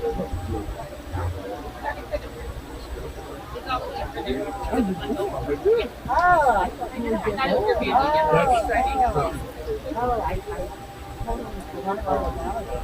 Oh, I thought you were just oh, I totally forgot all about it.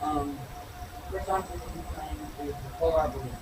For example, when you're trying to collaborate.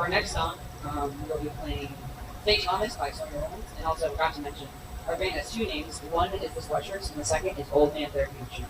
our next song, we'll be playing St. Thomas by Sonia Rollins, and also forgot to mention, our band has two names. One is the Sweatshirts, and the second is Old Man Therapeutic Shoes.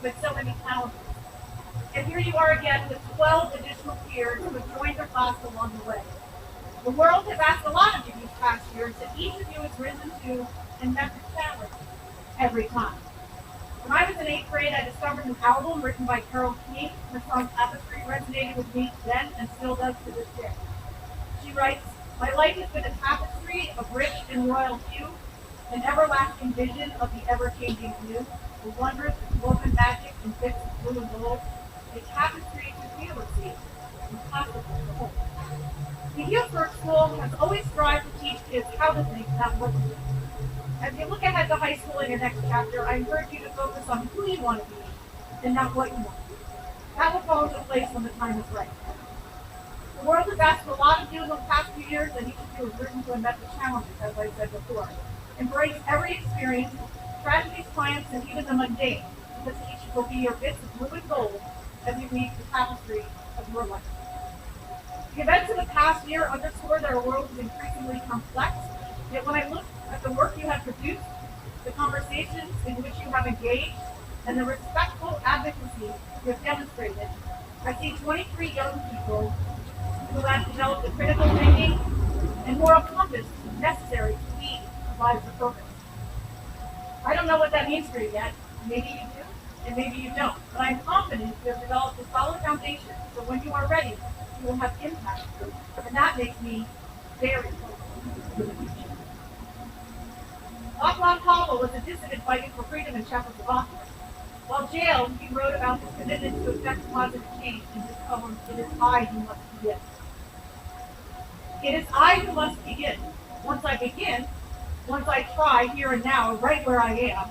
With so many challenges. And here you are again with 12 additional peers who have joined your class along the way. The world has asked a lot of you these past years, and each of you has risen to and met the challenge every time. When I was in 8th grade, I discovered an album written by Carol King. Her song Tapestry resonated with me then and still does to this day. She writes, "My life has been a tapestry of rich and royal hue, an everlasting vision of the ever-changing view, the wondrous woven magic in bits of blue and gold, a tapestry to feel or see, impossible to hold." The Healdsburg School has always strived to teach kids how to think, not what to think. As you look ahead to high school in your next chapter, I encourage you to focus on who you want to be and not what you want to be. That will fall into place when the time is right. The world has asked a lot of you in the past few years, and each of you has risen to and met the challenges, as I said before. Embrace every experience, tragedies, triumphs, and even the mundane, because each will be your bits of blue and gold as you weave the tapestry of your life. The events of the past year underscore that our world is increasingly complex, yet when I look at the work you have produced, the conversations in which you have engaged, and the respectful advocacy you have demonstrated, I see 23 young people who have developed the critical thinking and moral compass necessary to lead lives of purpose. I don't know what that means for you yet. Maybe you do, and maybe you don't. But I'm confident you have developed a solid foundation, so when you are ready, you will have impact. And that makes me very hopeful for the future. Václav Havel was a dissident fighting for freedom in Czechoslovakia. While jailed, he wrote about his commitment to effect positive change in his poem, It Is I Who Must Begin. It is I who must begin. Once I begin, once I try here and now, right where I am,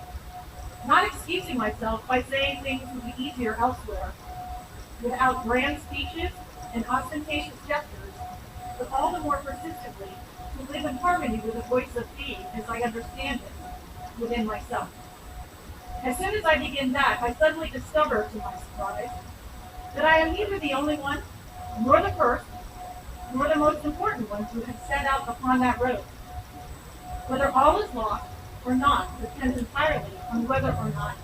not excusing myself by saying things would be easier elsewhere, without grand speeches and ostentatious gestures, but all the more persistently to live in harmony with the voice of being as I understand it within myself. As soon as I begin that, I suddenly discover, to my surprise, that I am neither the only one, nor the first, nor the most important one who has set out upon that road. Whether all is lost or not depends entirely on whether or not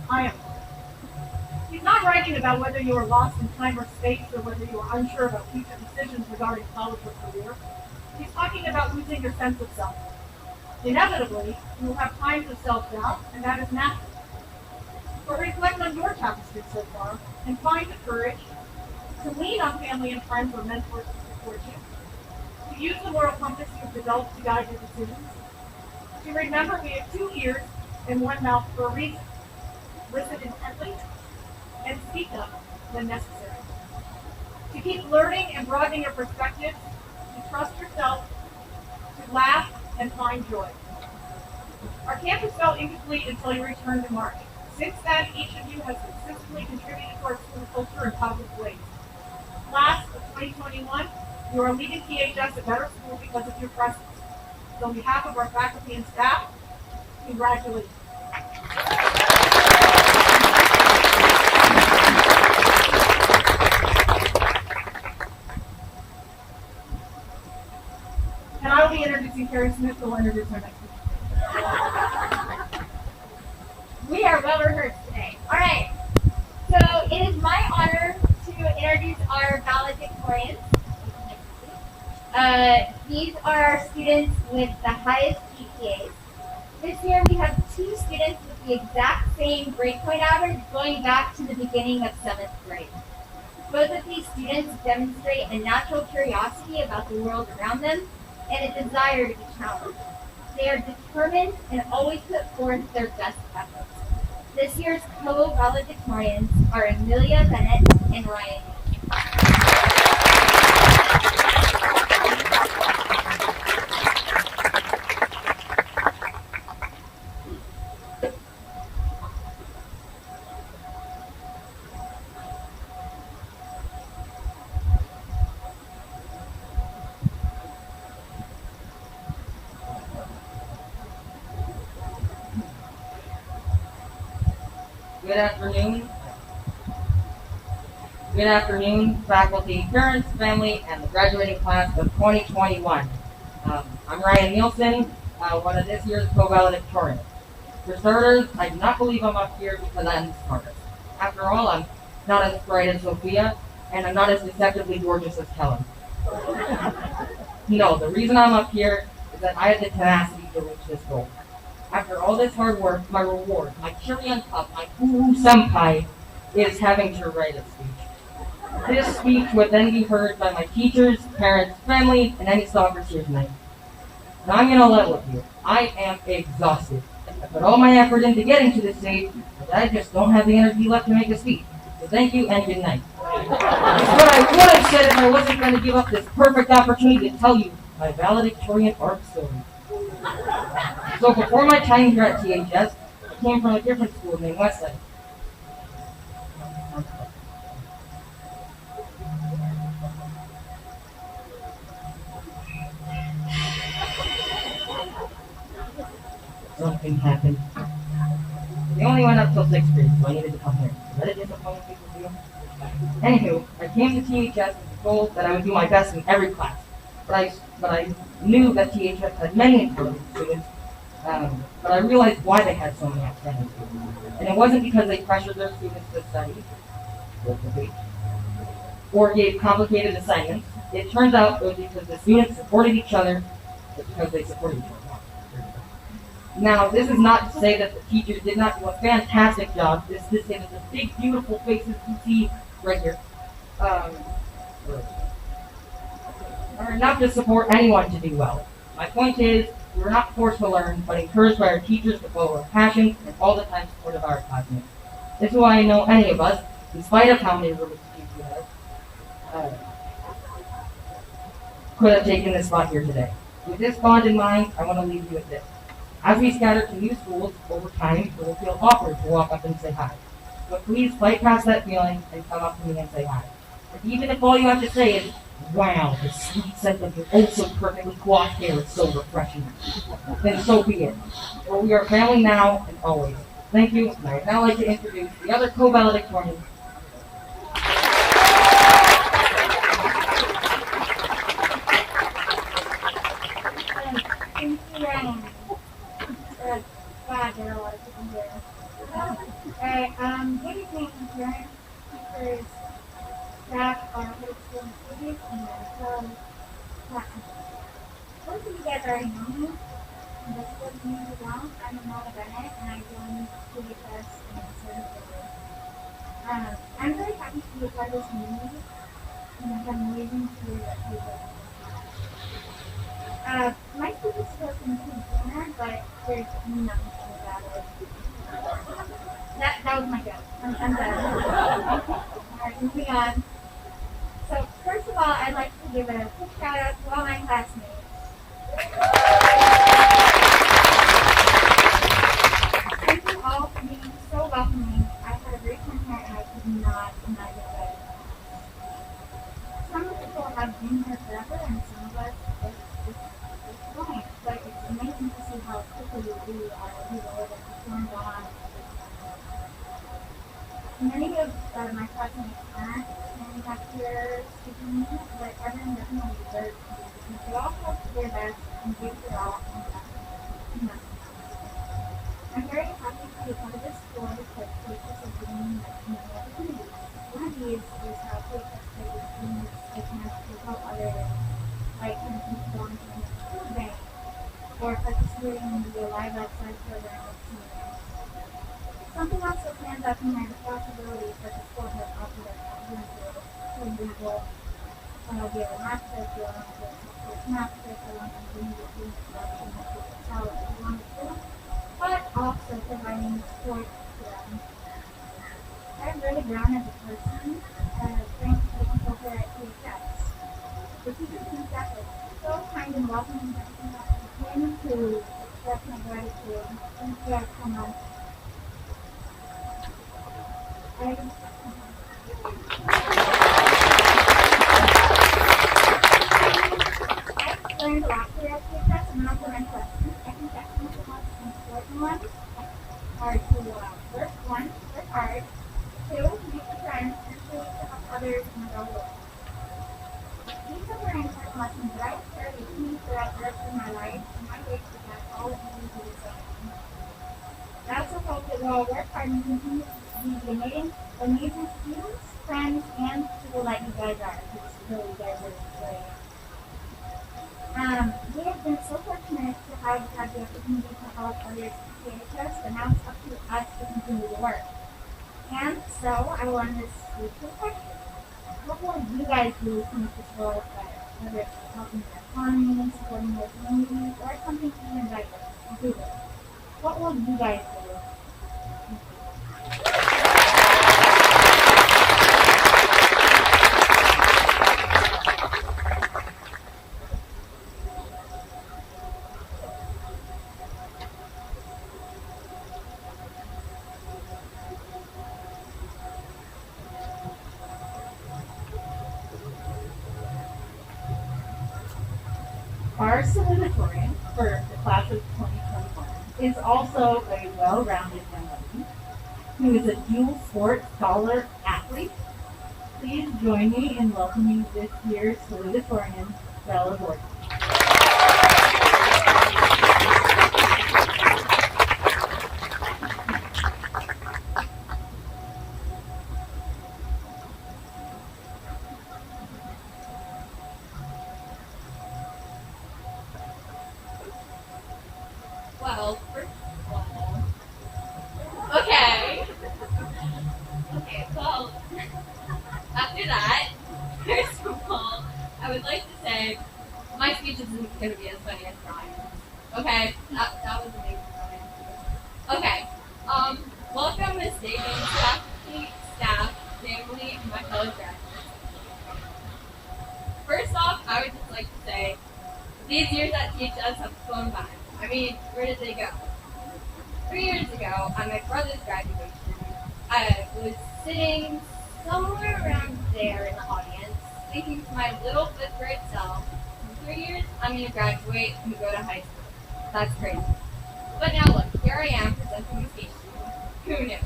I am lost. He's not writing about whether you are lost in time or space or whether you are unsure about future decisions regarding college or career. He's talking about losing your sense of self. Inevitably, you will have times of self-doubt, and that is natural. But reflect on your tapestry so far and find the courage to lean on family and friends or mentors to support you, to use the moral compass you've developed to guide your decisions, to remember we have 2 ears and 1 mouth for a reason. Listen intently and speak up when necessary. To keep learning and broadening your perspectives, to trust yourself, to laugh and find joy. Our campus felt incomplete until you returned in March. Since then, each of you has consistently contributed to our school culture in positive ways. Class of 2021, you are leaving THS a better school because of your presence. So on behalf of our faculty and staff, congratulations. And I will be introducing Carrie Smith, who will introduce our next speaker. We are well rehearsed today. All right. So it is my honor to introduce our valedictorians. These are our students with the highest GPAs. This year we have 2 students with the exact same grade point average going back to the beginning of 7th grade. Both of these students demonstrate a natural curiosity about the world around them and a desire to be challenged. They are determined and always put forth their best efforts. This year's co-valedictorians are Amelia Bennett and Ryan. Good afternoon, faculty, parents, family, and the graduating class of 2021. I'm Ryan Nielsen, one of this year's co-valedictorians. For starters, I do not believe I'm up here because I'm the smartest. After all, I'm not as bright as Sophia, and I'm not as deceptively gorgeous as Helen. No, the reason I'm up here is that I had the tenacity to reach this goal. After all this hard work, my reward, my cherry on top, my ooh senpai, is having to write a speech. This speech would then be heard by my teachers, parents, family, and any stalkers here tonight. And I'm going to level with you. I am exhausted. I put all my effort into getting to this stage, but I just don't have the energy left to make a speech. So thank you and good night. It's what I would have said if I wasn't going to give up this perfect opportunity to tell you my valedictorian arc story. So before my time here at THS, I came from a different school named Westside. Something happened. They only went up till 6th grade, so I needed to come here. Is that a disappointing thing to do? Anywho, I came to THS with the goal that I would do my best in every class. But I knew that THS had many intelligent students, but I realized why they had so many outstanding students. And it wasn't because they pressured their students to study, or gave complicated assignments. It turns out it was because the students supported each other, because they supported each other. Now, this is not to say that the teachers did not do a fantastic job. This is to say that the big, beautiful faces you see right here are enough to support anyone to do well. My point is, We were not forced to learn, but encouraged by our teachers to follow our passions and all the time support of our classmates. This is why I know any of us, in spite of how many religious views we have, could have taken this spot here today. With this bond in mind, I want to leave you with this. As we scatter to new schools, over time, it will feel awkward to walk up and say hi. But please fight past that feeling and come up to me and say hi. And even if all you have to say is, wow, the sweet scent of your oh so perfectly coiffed hair is so refreshing, then so be it. For we are family now and always. Thank you, and I would now like to introduce the other co-valedictorians. Thank you, Ryan. God, there are a lot of people here. Alright, good evening, parents, teachers, staff, our high school students, and most of you guys already know me. And the school community well. I'm Amanda Bennett, and I joined THS in February. I'm really happy to be a part of this community, and I have an amazing career that people. My speech is supposed to include dinner, but there's nothing about it. That was my joke. I'm done. Alright, moving on. So, first of all, I'd like to give a quick shout out to all my classmates. Thank you all for being so welcoming. I had a great time here and I could not imagine it better. Some people have been here forever and some of us it's fine, but it's amazing to see how quickly we are able to form on. Many of my classmates aren't standing up here speaking to me, but everyone definitely deserves to be because they all have to do their best and give it all and that. I'm very happy to be a part of this school because THS is giving me many opportunities. One of these is how THS creates things I can actually help others, like volunteering in the food bank or participating in the Live Outside program with seniors. Something else that stands out to my responsibilities that the school has offered us opportunities. For example, we have a math curriculum, there's math curriculum, and we need to do instruction and teach how we want to do, but also providing support to them. I've really grown as a person, thanks to the people here at THS. The teachers and staff are so kind and welcoming that I came to express my gratitude. Thank you guys so much. I learned a lot here at THS and also my questions. I think that's one of the most important ones are to work hard, two, make friends, and three, to help others in the real world. These are very important lessons that I will carry with me throughout the rest of my life, and I wish that all of you do the same. I also hope that we'll work hard and continue to be amazing students, friends, and people like you guys are, because really you guys are great. We have been so fortunate to have had the opportunity to help others at THS, but now it's up to us to continue to work. And so I will end this with a question. What will you guys do to make this world better? Whether it's helping the economy, supporting the community, or something even better, do it. What will you guys do? Our salutatorian for the class of 2021 is also a well-rounded young lady who is a dual sport scholar athlete. Please join me in welcoming this year's salutatorian, Bella Gordon. Well, first of all, okay. Okay, well, after that, first of all, I would like to say my speech isn't going to be as funny as Brian's. Okay, that was amazing. Okay. Welcome Miss Davis, faculty, staff, family, and my fellow graduates. First off, I would just like to say, these years at THS have flown by. I mean, where did they go? 3 years ago, at my brother's graduation, I was sitting somewhere around there in the audience, thinking to my little fifth grade self, in 3 years, I'm going to graduate and go to high school. That's crazy. But now look, here I am presenting this speech to you. Who knew?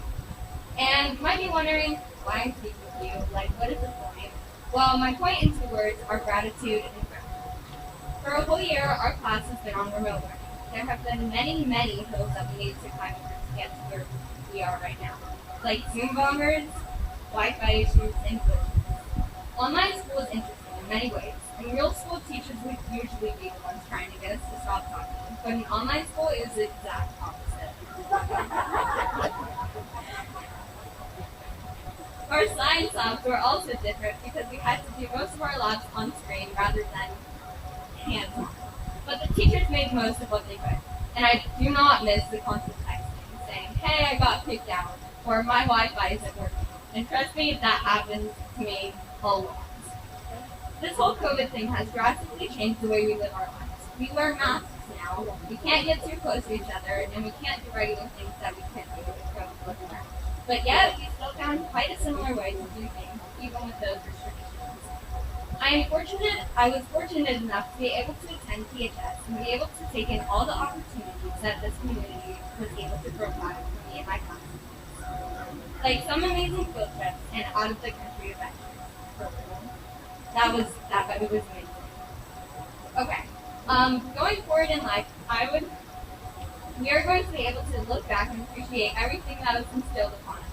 And you might be wondering why I'm speaking with you, like what is the point? Well, my point in 2 words are gratitude and growth. For a whole year, our class has been on remote learning. There have been many, many hills that we need to climb to get to where we are right now. Like Zoom bombers, Wi-Fi issues, and glitches. Online school is interesting in many ways. In real school, teachers would usually be the ones trying to get us to stop talking. But in online school, it is the exact opposite. Our science labs were also different because we had to do most of our labs on screen rather than hands-on. But the teachers made most of what they could. And I do not miss the constant texting saying, hey, I got kicked out, or my Wi-Fi isn't working. And trust me, that happens to me a lot. This whole COVID thing has drastically changed the way we live our lives. We wear masks now, we can't get too close to each other, and we can't do regular things that we can't do with COVID before. But yet, we still found quite a similar way to do things, even with those restrictions. I was fortunate enough to be able to attend THS and be able to take in all the opportunities that this community was able to provide for me and my classmates. Like some amazing field trips and out of the country adventures. It was amazing. Okay. Going forward in life, we are going to be able to look back and appreciate everything that was instilled upon us.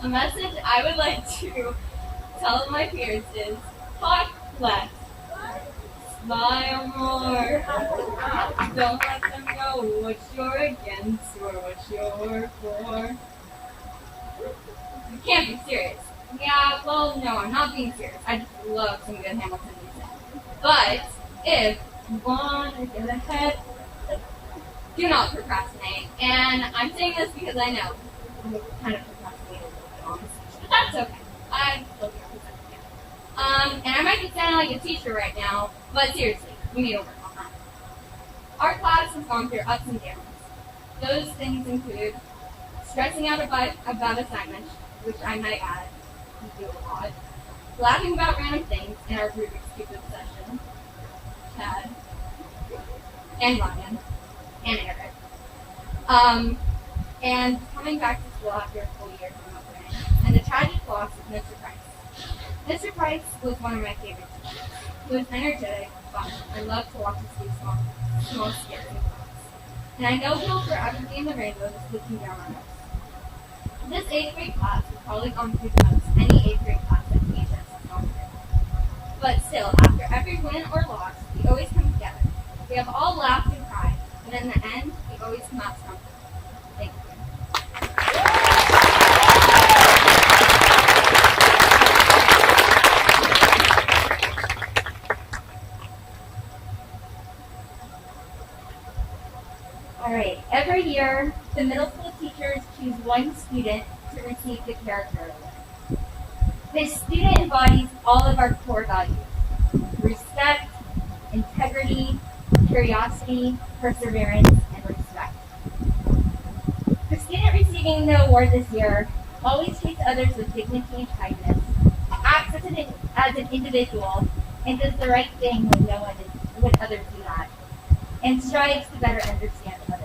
A message I would like to tell my peers is, talk less, smile more, don't let them know what you're against or what you're for. You can't be serious. Yeah, well, no, I'm not being serious. I just love some good Hamilton music. But if you want to get ahead, do not procrastinate. And I'm saying this because I know I'm kind of procrastinating a little bit on this, but that's okay. I'm still here presenting. And I might be sounding like a teacher right now, but seriously, we need to work on that. Our class has gone through ups and downs. Those things include stressing out about assignments, which I might add, we do a lot. Laughing about random things in our Rubik's Cube obsession. Chad. And Ryan. And Eric. And coming back to school after a full year of remote learning. And the tragic loss of Mr. Price. Mr. Price was one of my favorite teachers. He was energetic, fun, and loved to watch us do small scary things. And I know he'll forever be in the rainbow just looking down on us. This 8th grade class has probably gone through the most any 8th grade class at THS has gone through. But still, after every win or loss, we always come together. We have all laughed and cried, and in the end, we always come out stronger. Thank you. Alright, every year, the middle school teachers choose one student to receive the character award. This student embodies all of our core values: respect, integrity, curiosity, perseverance, and respect. The student receiving the award this year always treats others with dignity and kindness, acts as an individual, and does the right thing when others do not, and strives to better understand others.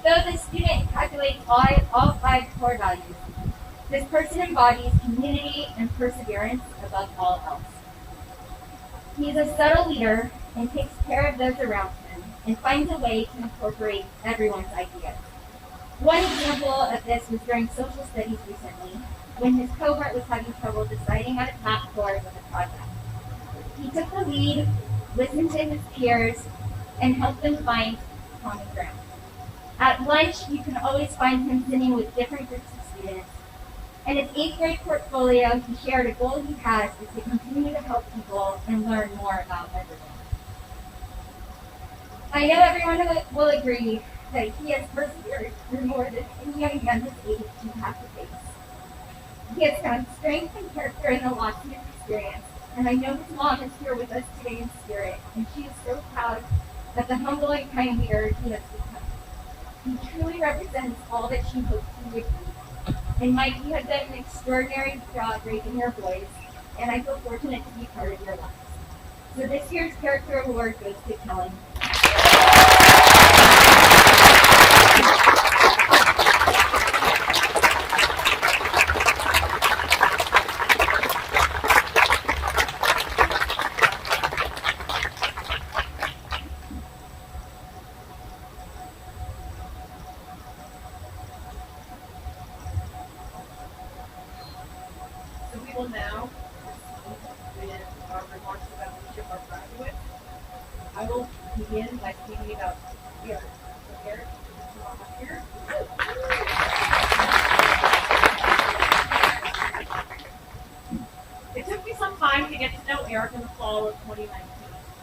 Though the student calculates all 5 core values, this person embodies community and perseverance above all else. He is a subtle leader and takes care of those around him and finds a way to incorporate everyone's ideas. One example of this was during social studies recently, when his cohort was having trouble deciding how to path forward with a project. He took the lead, listened to his peers, and helped them find common ground. At lunch, you can always find him sitting with different groups of students. In his 8th grade portfolio, he shared a goal he has is to continue to help people and learn more about everyone. I know everyone will agree that he has persevered through more than any young man his age can have to face. He has found strength and character in the loss he has experienced, and I know his mom is here with us today in spirit, and she is so proud of the humble and kind leader he has become. He truly represents all that she hoped he would be. And Mike, you have done an extraordinary job raising your boys, and I feel fortunate to be part of your lives. So this year's character award goes to Kellen. So we will now begin our remarks about each of our graduates. I will begin by speaking about Eric. So Eric, come on up here. It took me some time to get to know Eric in the fall of 2019.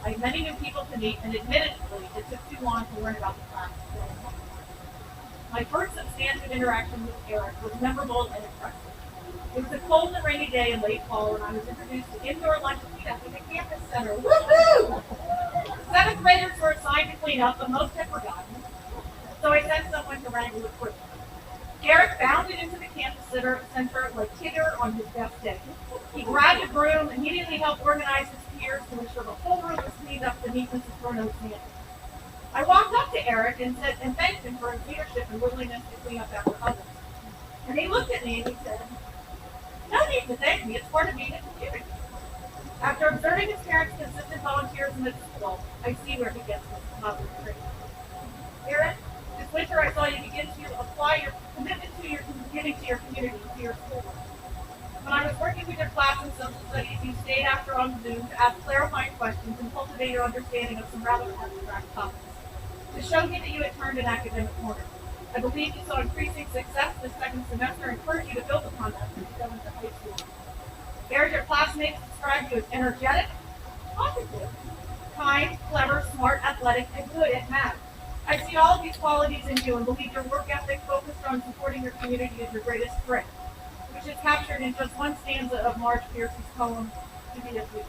I had many new people to meet, and admittedly, it took too long to learn about the class. My first substantive interaction with Eric was memorable and impressive. It was a cold and rainy day in late fall, and I was introduced to indoor lunch cleanup in the campus center. Woohoo! Seventh graders were assigned to clean up, but most had forgotten, so I sent someone to wrangle the crew. Eric bounded into the campus center like Tigger on his best day. He grabbed a broom, immediately helped organize his peers to ensure the whole room was cleaned up to neatness and for no standards. I walked up to Eric and thanked him for his leadership and willingness to clean up after others. And he looked at me and he said, "No need to thank me, it's part of being a community." After observing his parents' consistent volunteerism at school, I see where he gets this positive trait. Eric, this winter I saw you begin to apply your commitment to your giving to your community, to your schoolwork. When I was working with your class in social studies, you stayed after on Zoom to ask clarifying questions and cultivate your understanding of some rather abstract topics. To show me that you had turned an academic corner. I believe you saw increasing success this second semester and encourage you to build upon that as you go into high school. Eric, your classmates described you as energetic, positive, kind, clever, smart, athletic, and good at math. I see all of these qualities in you and believe your work ethic focused on supporting your community is your greatest strength, which is captured in just one stanza of Marge Pierce's poem, To Be a Food.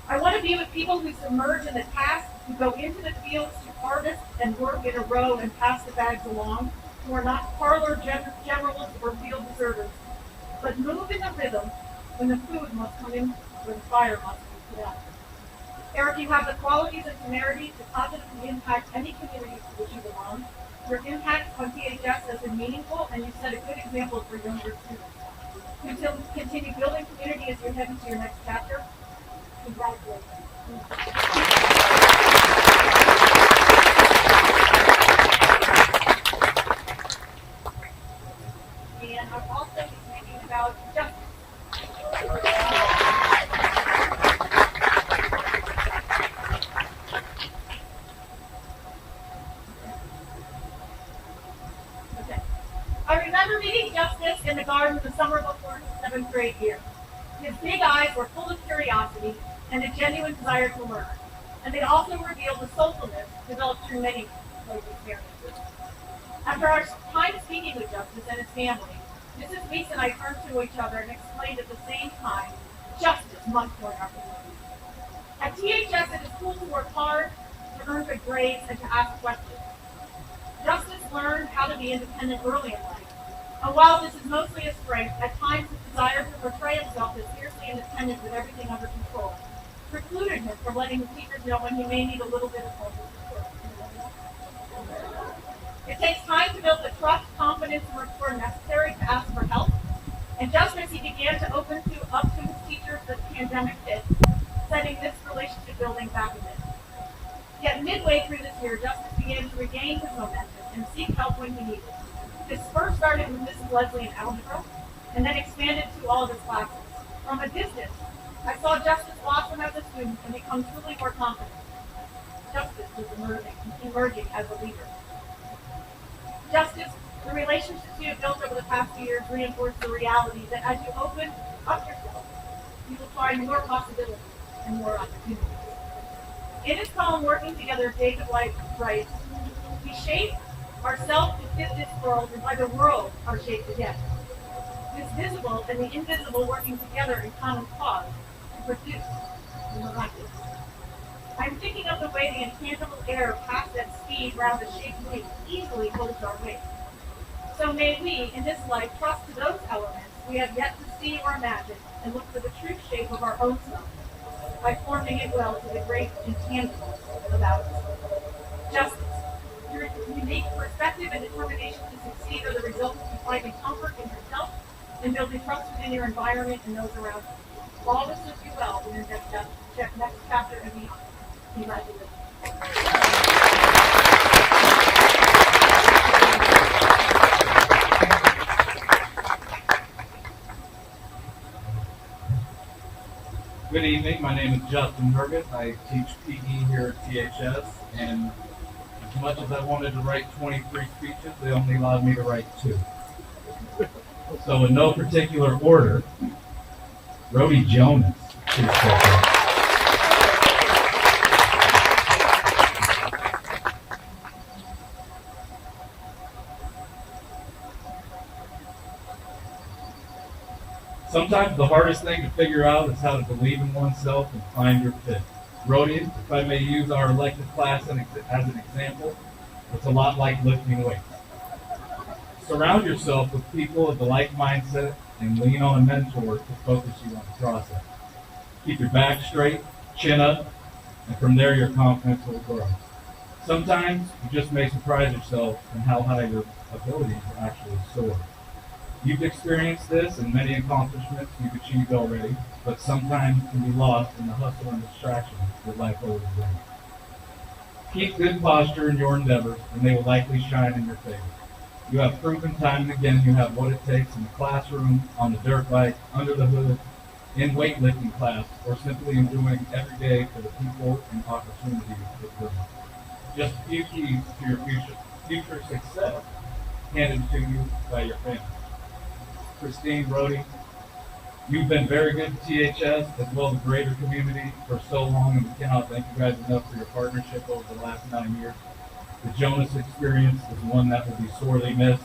I want to be with people who submerge in the task, who go into the fields to harvest and work in a row and pass the bags along, who are not parlor generalists or field observers, but move in the rhythm when the food must come in, when the fire must be put out. Eric, you have the qualities and temerity to positively impact any community to which you belong. Your impact on THS has been meaningful, and you set a good example for younger students. Continue building community as you head into your next chapter. Congratulations. And I'm also thinking about justice. Okay. I remember meeting Justice in the garden the summer before his 7th grade year. His big eyes were full of curiosity and a genuine desire to learn, and they also revealed the soulfulness developed through many life experiences. After our time speaking with Justice and his family, Mrs. Weeks and I turned to each other and explained at the same time, justice must join our community. At THS, it is cool to work hard, to earn good grades, and to ask questions. Justice learned how to be independent early in life, and while this is mostly a strength, at times his desire to portray himself as fiercely independent with everything under control precluded him from letting his teachers know when he may need a little bit of help and support. It takes time to build the trust, confidence, and rapport necessary to ask for help, and just as he began to open up to his teachers, the pandemic hit, setting this relationship building back a bit. Yet midway through this year, Justice began to regain his momentum and seek help when he needed. This first started with Mrs. Leslie in algebra, and then expanded to all of his classes. From a distance, I saw Justice blossom as a student and become truly more confident. Justice was emerging as a leader. Justice, the relationships you have built over the past few years reinforce the reality that as you open up yourself, you will find more possibilities and more opportunities. In his poem, Working Together, David White writes, "We shape ourselves to fit this world, and by the world are shaped again. This visible and the invisible working together in common cause to produce the miraculous." I'm thinking of the way the intangible air passed at speed round the shaped wing easily holds our weight. So may we, in this life, trust to those elements we have yet to see or imagine, and look for the true shape of our own self by forming it well to the great intangibles about us. Justice. Your unique perspective and determination to succeed are the results of finding comfort in yourself and building trust within your environment and those around you. All will serve you well in your next chapter and beyond. Congratulations. Good evening. My name is Justin Herget. I teach PE here at THS, and as much as I wanted to write 23 speeches, they only allowed me to write 2. So in no particular order, Rhodey Jonas. Please step up. Sometimes the hardest thing to figure out is how to believe in oneself and find your fit. Rhodey, if I may use our elective class as an example, it's a lot like lifting weights. Surround yourself with people of the like mindset and lean on a mentor to focus you on the process. Keep your back straight, chin up, and from there your confidence will grow. Sometimes you just may surprise yourself in how high your abilities actually soar. You've experienced this in many accomplishments you've achieved already, but sometimes can be lost in the hustle and distractions that life always brings. Keep good posture in your endeavors, and they will likely shine in your favor. You have proven time and again you have what it takes in the classroom, on the dirt bike, under the hood, in weightlifting class, or simply in doing every day for the people and opportunities that bring. Just a few keys to your future success handed to you by your family. Christine, Rhodey, you've been very good to THS as well as the greater community for so long, and we cannot thank you guys enough for your partnership over the last 9 years. The Jonas experience is one that will be sorely missed.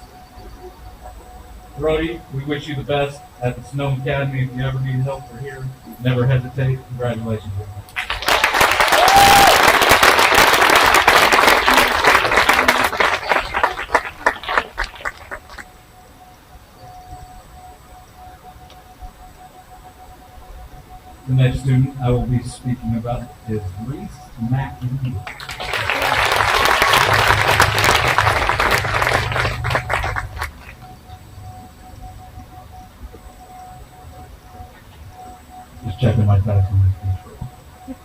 Rhodey, we wish you the best at the Snow Academy. If you ever need help, we're here. Never hesitate. Congratulations. The next student I will be speaking about is Reese McNeil. Just checking my types on my speech.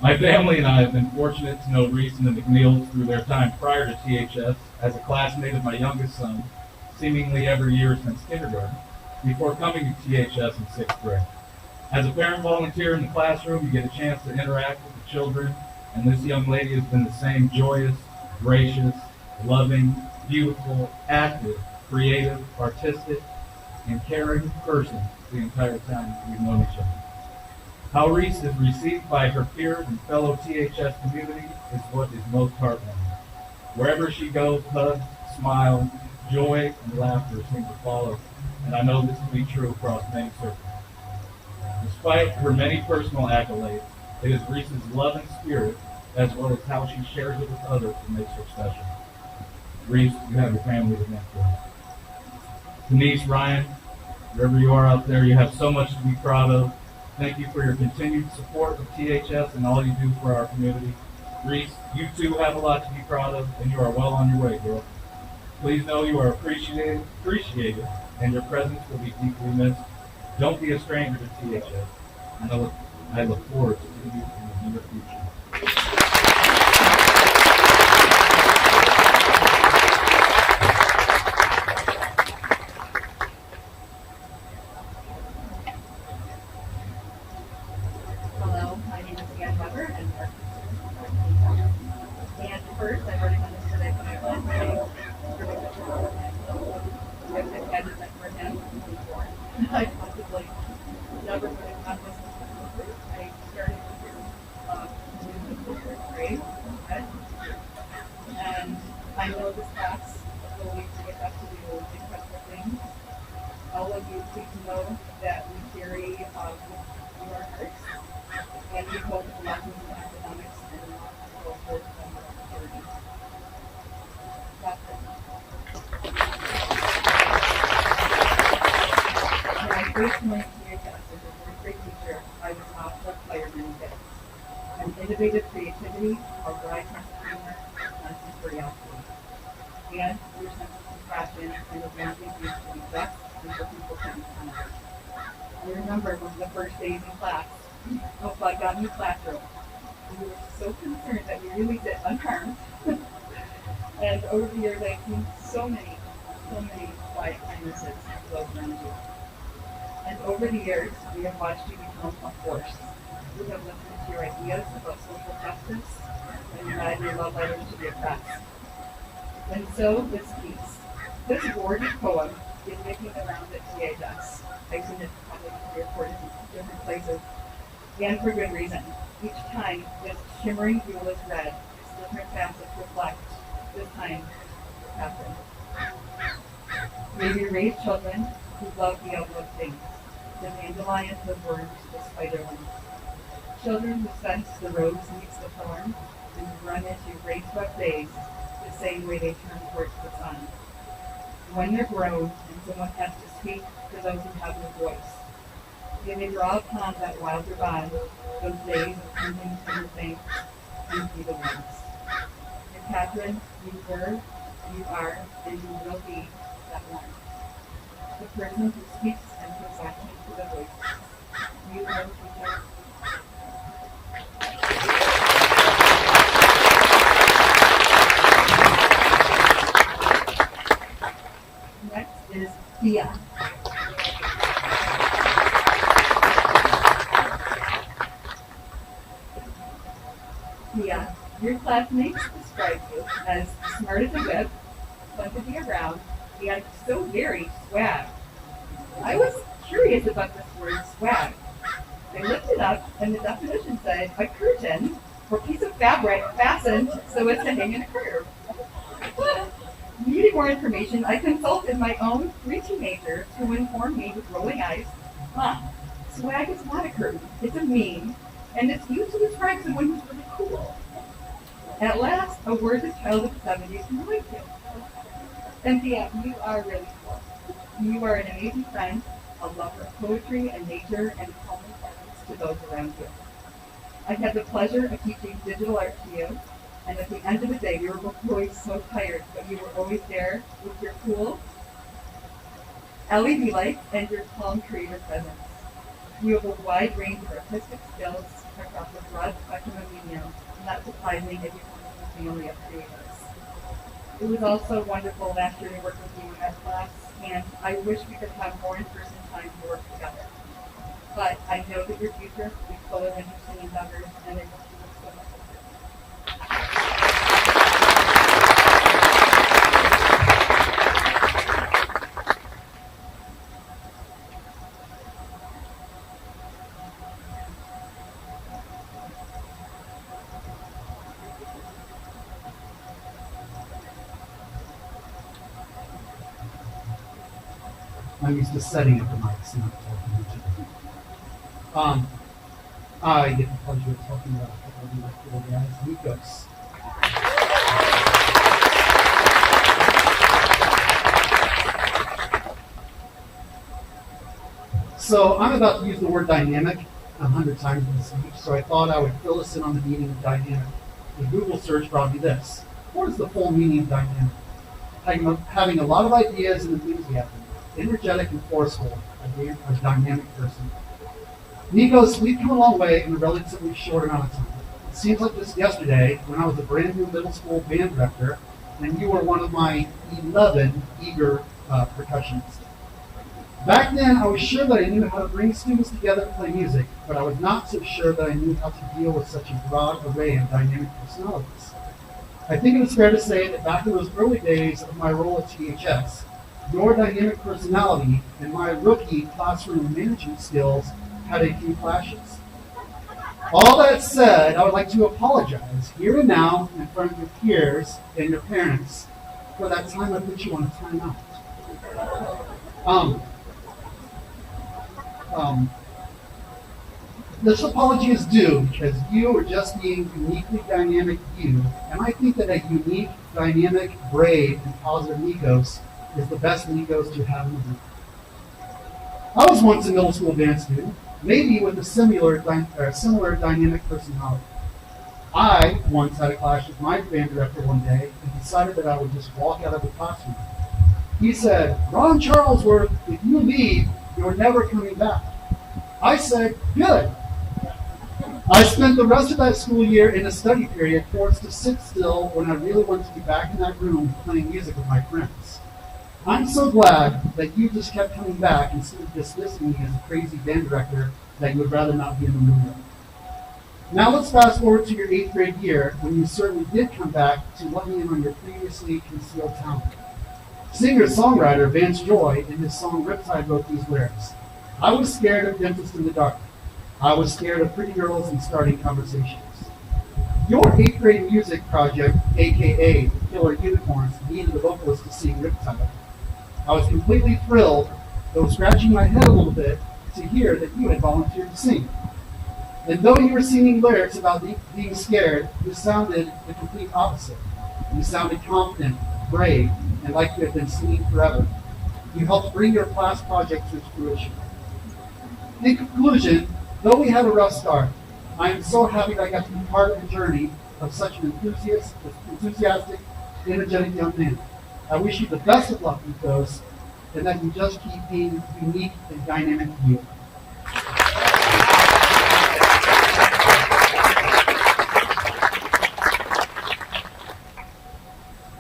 My family and I have been fortunate to know Reese and the McNeils through their time prior to THS as a classmate of my youngest son, seemingly every year since kindergarten, before coming to THS in 6th grade. As a parent volunteer in the classroom, you get a chance to interact with the children, and this young lady has been the same joyous, gracious, loving, beautiful, active, creative, artistic, and caring person the entire time we've known each other. How Reese is received by her peers and fellow THS community is what is most heartwarming. Wherever she goes, hugs, smiles, joy, and laughter seem to follow, and I know this to be true across many circles. Despite her many personal accolades, it is Reese's love and spirit, as well as how she shares it with others, that makes her special. Reese, you have your family to thank for us. Denise, Ryan, wherever you are out there, you have so much to be proud of. Thank you for your continued support of THS and all you do for our community. Reese, you too have a lot to be proud of, and you are well on your way, girl. Please know you are appreciated, and your presence will be deeply missed. Don't be a stranger to THS, and I look forward to seeing you in the near future. Hello, my name is Dan Weber, and first, I've already understood that when I was writing I've had to for him before. I possibly never would have got this. I started here all of you please know that we carry you in our hearts, and we hope the lessons in academics and will hold from your journey. That's it. When I first joined THS as a fourth grade teacher, I was asked to play many bits. An innovative creativity, a wide sense of humor, and some curiosity. And your sense of compassion and the wanting you to be best and for people to be kind of. I remember one of the first days in class, I got a new classroom. We were so concerned that we really did unharmed. And over the years, I've seen so many quiet kindnesses to those around you. And over the years, we have watched you become a force. We have listened to your ideas about social justice and read your love letters to your press. And so this piece, this gorgeous poem, is making the rounds at THS. I've seen it probably 3 or 4 different places, and for good reason. Each time, this shimmering jewel is read, its different facets reflect, this time, Catherine. May we raise children who love the outlook things, the dandelions, the worms, the spiderlings. Children who sense the rose meets the thorn, and run into rain-swept days the same way they turn towards the sun. When they're grown and someone has to speak for those who have no voice, they may draw upon that wilder bond, those days of tending tender things, and be the ones. And Catherine, you were, you are, and you will be that one. The person who speaks and puts action to the voice. You are the teacher. Next is Thea. Thea, your classmates describe you as smart as a whip, fun to be around, and so very swag. I was curious about this word swag. I looked it up, and the definition said a curtain or piece of fabric fastened so as to hang in a curve. Needing more information, I consulted my own 3 teenagers who informed me with rolling eyes, swag is not a curtain, it's a meme, and it's used to describe someone who's really cool. At last, a word the child of the 70s can relate to. Cynthia, you are really cool. You are an amazing friend, a lover of poetry and nature, and a calming presence to those around you. I had the pleasure of teaching digital art to you, and at the end of the day, we were both always so tired, but you were always there with your cool LED lights and your calm creative presence. You have a wide range of artistic skills across a broad spectrum of mediums, not surprising if you come from a family of creators. It was also wonderful last year to work with you in that class, and I wish we could have more in-person time to work together. But I know that your future will be full of interesting endeavors, and I wish you so much success. I'm used to setting up the mics, not talking to each other. I get the pleasure of talking about a couple of my cool guys, Nikos. So I'm about to use the word dynamic 100 times in this speech, so I thought I would fill us in on the meaning of dynamic. The Google search brought me this. What is the full meaning of dynamic? Having a lot of ideas and enthusiasm, energetic and forceful, a dynamic person. Nikos, we've come a long way in a relatively short amount of time. It seems like just yesterday when I was a brand new middle school band director, and you were one of my 11 eager percussionists. Back then, I was sure that I knew how to bring students together to play music, but I was not so sure that I knew how to deal with such a broad array of dynamic personalities. I think it is fair to say that back in those early days of my role at THS, your dynamic personality and my rookie classroom management skills had a few clashes. All that said, I would like to apologize here and now in front of your peers and your parents for that time I put you on a timeout. Um, this apology is due because you are just being uniquely dynamic you, and I think that a unique, dynamic, brave, and positive Nikos is the best Nikos to have in the group. I was once a middle school band student, maybe with a similar dynamic personality. I once had a clash with my band director one day and decided that I would just walk out of the classroom. He said, "Ron Charlesworth, if you leave, you're never coming back." I said, "Good." I spent the rest of that school year in a study period forced to sit still when I really wanted to be back in that room playing music with my friends. I'm so glad that you just kept coming back instead of dismissing me as a crazy band director that you would rather not be in the room with. Now let's fast forward to your 8th grade year when you certainly did come back to let me in on your previously concealed talent. Singer-songwriter Vance Joy in his song Riptide wrote these lyrics. "I was scared of dentists in the dark. I was scared of pretty girls and starting conversations." Your 8th grade music project, aka the Killer Unicorns, needed a vocalist to sing Riptide. I was completely thrilled, though scratching my head a little bit, to hear that you had volunteered to sing. And though you were singing lyrics about being scared, you sounded the complete opposite. You sounded confident, brave, and like you had been singing forever. You helped bring your class project to fruition. In conclusion, though we had a rough start, I am so happy that I got to be part of the journey of such an enthusiastic, energetic young man. I wish you the best of luck with those, and that you just keep being unique and dynamic you.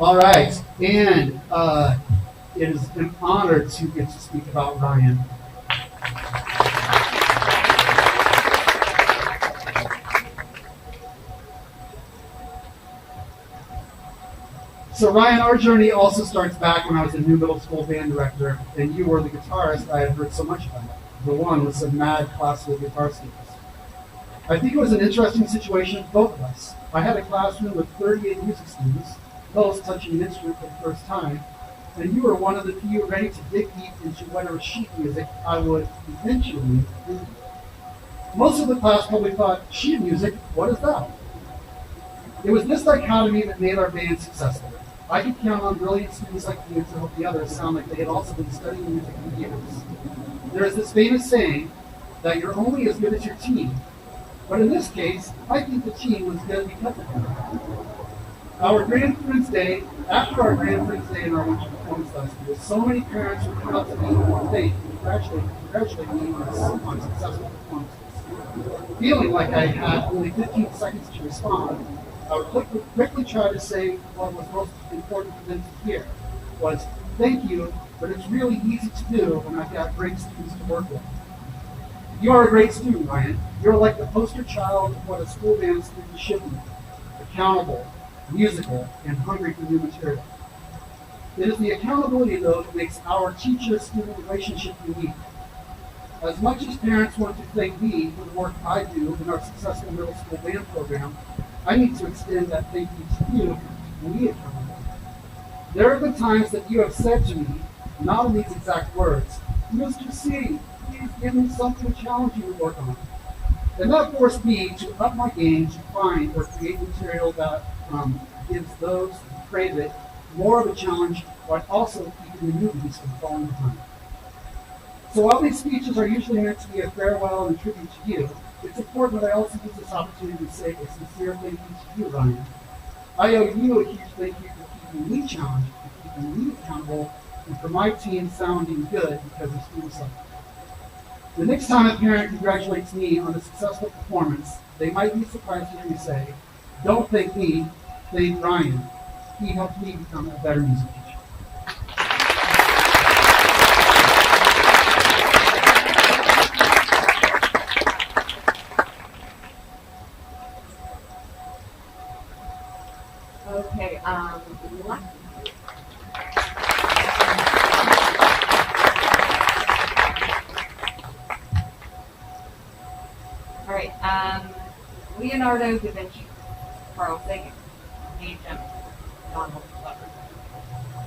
All right, and it is an honor to get to speak about Ryan. So Ryan, our journey also starts back when I was a new middle school band director, and you were the guitarist I had heard so much about, the one with some mad classical guitar skills. I think it was an interesting situation for both of us. I had a classroom with 38 music students, most touching an instrument for the first time, and you were one of the few ready to dig deep into whatever sheet music I would eventually do. Most of the class probably thought, sheet music, what is that? It was this dichotomy that made our band successful. I could count on brilliant students like you to help the others sound like they had also been studying music for years. There is this famous saying that you're only as good as your team, but in this case, I think the team was good because of you. After our Grand Friends Day and our winter performance last year, so many parents would come up to me and congratulate me on successful performances. Feeling like I had only 15 seconds to respond, I would quickly try to say what was most important for them to hear was, "Thank you, but it's really easy to do when I've got great students to work with." You are a great student, Ryan. You're like the poster child of what a school band student should be: accountable, musical, and hungry for new material. It is the accountability, though, that makes our teacher-student relationship unique. As much as parents want to thank me for the work I do in our successful middle school band program, I need to extend that thank you to you for keeping me accountable. There have been times that you have said to me, not in these exact words, "Mr. C, please give me something challenging to work on." And that forced me to up my game to find or create material that gives those who crave it more of a challenge, while also keeping the newbies from falling behind. So while these speeches are usually meant to be a farewell and a tribute to you, it's important that I also use this opportunity to say a sincere thank you to you, Ryan. I owe you a huge thank you for keeping me challenged, for keeping me accountable, and for my team sounding good because of students like you. The next time a parent congratulates me on a successful performance, they might be surprised to hear me say, "Don't thank me, thank Ryan. He helped me become a better music teacher." Okay, what? All right, Leonardo da Vinci, Carl Sagan, Lee Jim, Donald Glover.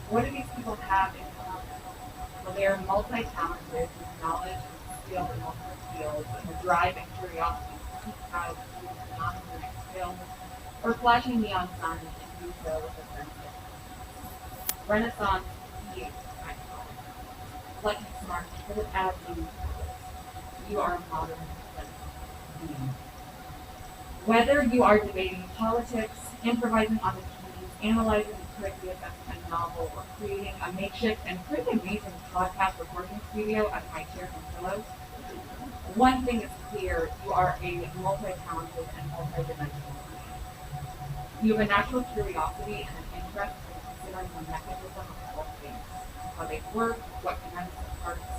What do these people have in common? Well, they are multi-talented with knowledge, skill, and multiple drive and curiosity to seek out beyond the next skill, or flashing neon signs and do so with a sense of Renaissance being, I call it. Lucky smart, because it adds you to this. You are a modern being. Whether you are debating politics, improvising on the keys, analyzing the critically assessed a novel, or creating a makeshift and pretty amazing podcast recording studio out of my chairs and pillows, one thing is clear, you are a multi-talented and multi-dimensional being. You have a natural curiosity and an interest in considering the mechanism of all things, how they work, what connects the parts,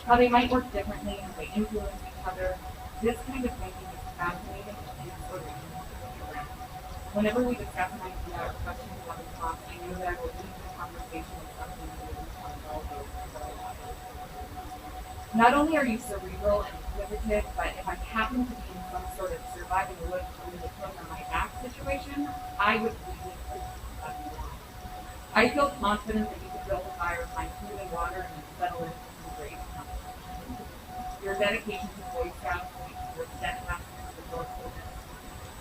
how they might work differently, how they influence each other. This kind of thinking is fascinating and inspiring to be around. Whenever we discuss an idea or question about a talk, I know that I will leave the conversation with something that is unresolved or not only are you cerebral and inquisitive, but if I happen to be in some sort of surviving the woods under the cloak on my back situation, I would really like you on. I feel confident that you could build a fire, find food and water, and then settle into some great conversation. Your dedication to Boy Scouts, your steadfastness, resourcefulness,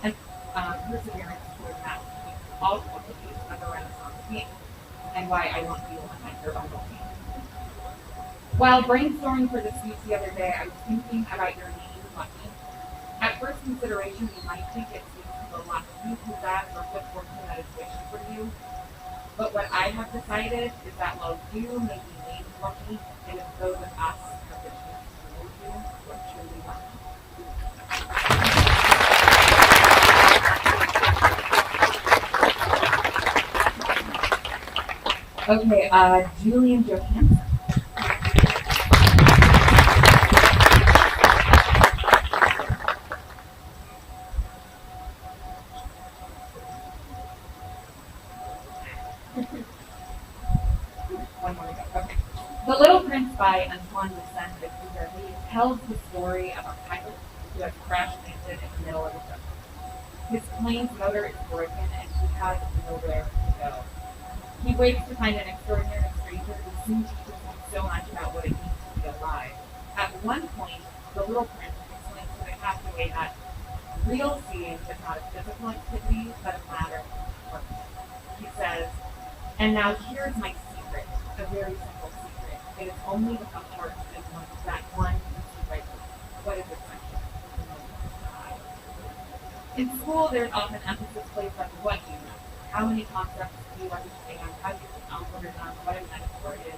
and perseverance toward mastery, all qualities of a Renaissance being, and why I want you on my survival team. While brainstorming for the speech the other day, I was thinking about your name, Lucky. At first consideration, you might think it seems to the luck you possess or good fortune that is wished for you. But what I have decided is that while you may be named lucky, it is those of us who have the chance to know you who are truly lucky. Okay, Julian Johansson. One more to go. Okay. The Little Prince by Antoine de Saint-Exupéry tells the story of a pilot who has crash landed in the middle of a desert. His plane's motor is broken and he has nowhere to go. He waits to find an extraordinary stranger who soon teaches him so much about what it means to be alive. At one point, the Little Prince explains to the castaway that real seeing is not a physical activity, but a matter of heart. He says, and now here's my secret, a very simple secret. It is only with the heart that one can see right. What is it, question? In school, there's often emphasis placed on what you know. How many concepts do you understand? How do you put it on? What a metaphor is.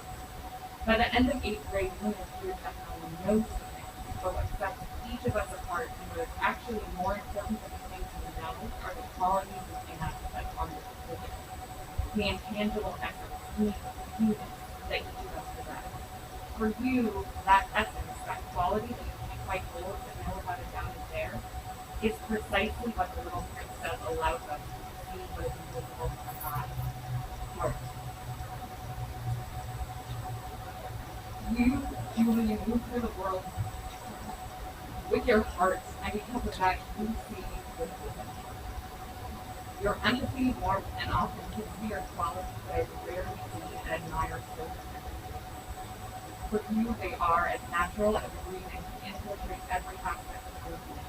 By the end of 8th grade, you appear definitely knows something, but what sets each of us apart and what is actually more important than the things we know are the qualities within us that are the intangible essence, uniqueness that each of us possess. For you, that essence, that quality that you can't quite hold but know how to down is there, is precisely what the Little Prince says allows us to see what is invisible to the eye. Heart. You, Julie, move through the world with your heart, and because of that, you see with wisdom. Your empathy, warmth, and authenticity are qualities that I rarely see and admire so much. For you, they are as natural as breathing to infiltrate every aspect of your being.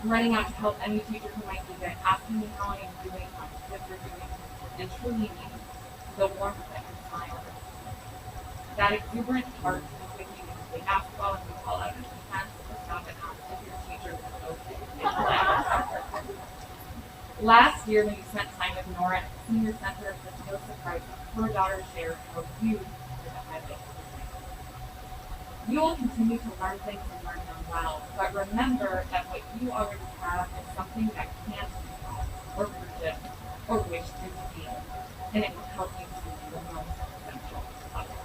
I'm running out to help any teacher who might need it, asking me how I am doing, how my kids are doing, and truly meaning the warmth that your smile is. That exuberant heart is with you as they ask well and we call out in defense or stop and ask if your teacher is okay. Last year, when you spent time with Nora at the senior center, it was no surprise that her daughter shared how you did the highlight of the thing. You will continue to learn things and learn them well, but remember that what you already have is something that can't be taught, or predict, or wish to feel, and it will help you to be the most essential of it.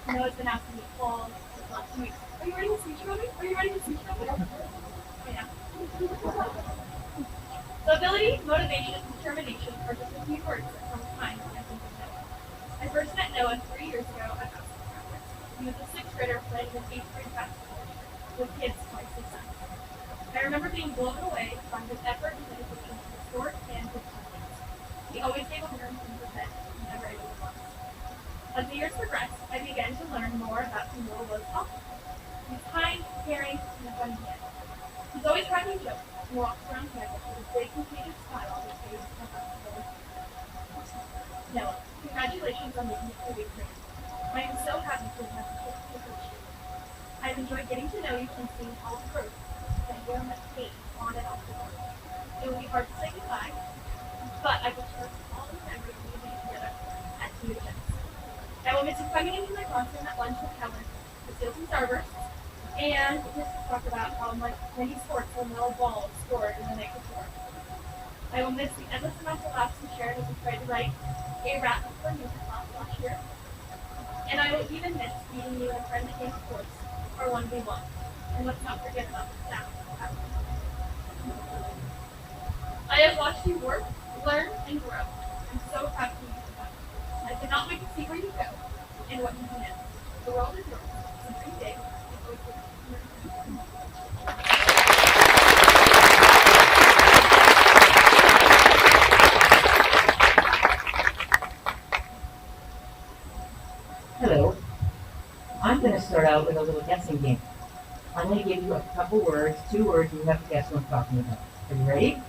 I know it's been asking me all the last 2 weeks. Are you ready to speech from me? Are you ready to speech from me? Oh, yeah. So ability, motivation, and determination are just a few words that come to mind when I think of Noah. I first met Noah 3 years ago at basketball practice. He was a sixth grader playing an eighth grade basketball with kids twice his size. I remember being blown away by his effort and dedication to the sport and his teammates. He always gave 110%, never able to lost. As the years progressed, I began to learn more about who Noah was also. He's kind, caring, and a funny man. He's always cracking jokes and walks around campus with a big, contagious smile that fades my basketball. Noah, congratulations on making it to the career. I am so happy to have the coach you. I've enjoyed getting to know you and seeing all the growth that you have made on and off the court. It will be hard to say goodbye, but I will cherish all the memories we made together at THS. I will miss you coming into my classroom at lunch with Helen, the steals and starbursts, and just to talk about how many sports Lamelo Ball scored in the night before. I will miss the endless amounts of laughs we shared as we tried to write a rap for music class last year. And I will even miss meeting you in a friendly game sports or 1v1. And let's not forget about the staff. I have watched you work, learn, and grow. I'm so proud of you. I cannot wait to see where you go and what you do next. The world is yours. So dream big and always look Hello. I'm going to start out with a little guessing game. I'm going to give you a couple words, 2 words, and you have to guess what I'm talking about. Are you ready?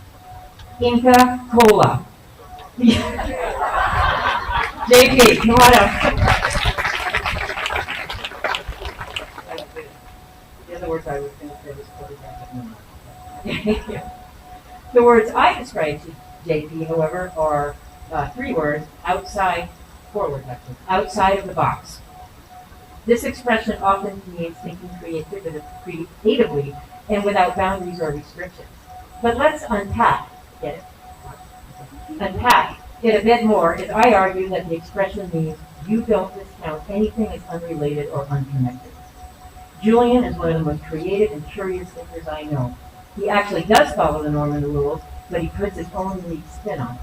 Inca Cola. JP, come on up. The other words I was going to say was photographic. The words I described to JP, however, are 3 words, outside, 4 words actually, outside of the box. This expression often means thinking creatively and without boundaries or restrictions. But let's unpack it a bit more as I argue that the expression means you don't discount anything as unrelated or unconnected. Julian is one of the most creative and curious thinkers I know. He actually does follow the norm and the rules, but he puts his own unique spin on it.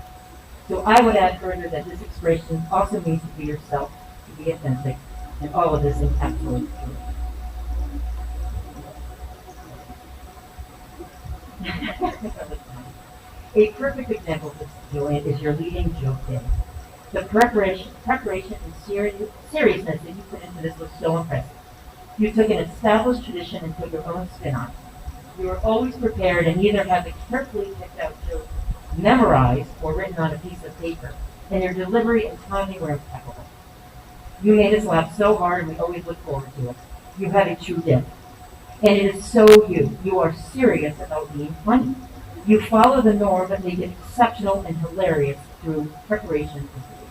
So I would add further that this expression also means to be yourself, to be authentic, and all of this encapsulates true. A perfect example of this, Julian, is your leading joke day. The preparation and seriousness that you put into this was so impressive. You took an established tradition and put your own spin on it. You were always prepared and either had the carefully picked out joke memorized or written on a piece of paper, and your delivery and timing were impeccable. You made us laugh so hard and we always look forward to it. You had a true gift. And it is so you. You are serious about being funny. You follow the norm but make it exceptional and hilarious through preparation and creativity.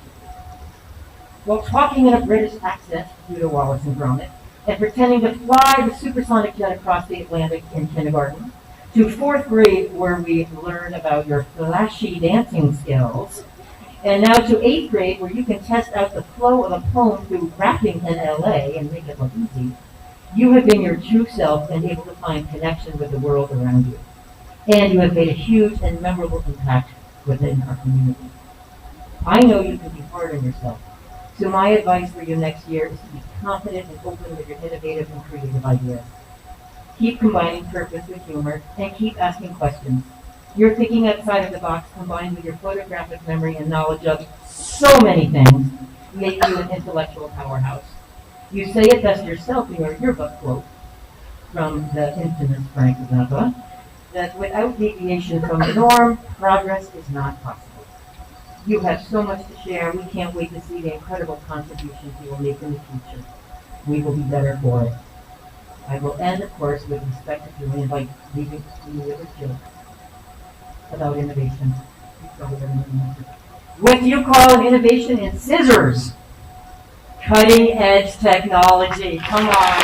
While talking in a British accent due to Wallace and Gromit, and pretending to fly the supersonic jet across the Atlantic in kindergarten, to 4th grade where we learned about your flashy dancing skills, and now to 8th grade where you can test out the flow of a poem through rapping in LA and make it look easy, you have been your true self and able to find connection with the world around you. And you have made a huge and memorable impact within our community. I know you can be hard on yourself, so my advice for you next year is to be confident and open with your innovative and creative ideas. Keep combining purpose with humor and keep asking questions. Your thinking outside of the box combined with your photographic memory and knowledge of so many things make you an intellectual powerhouse. You say it best yourself in your yearbook quote from the infamous Frank Zappa, that without deviation from the norm, progress is not possible. You have so much to share. We can't wait to see the incredible contributions you will make in the future. We will be better for it. I will end, of course, with respect to Julian by leaving you with a joke about innovation. What do you call an innovation in scissors? Cutting edge technology. Come on.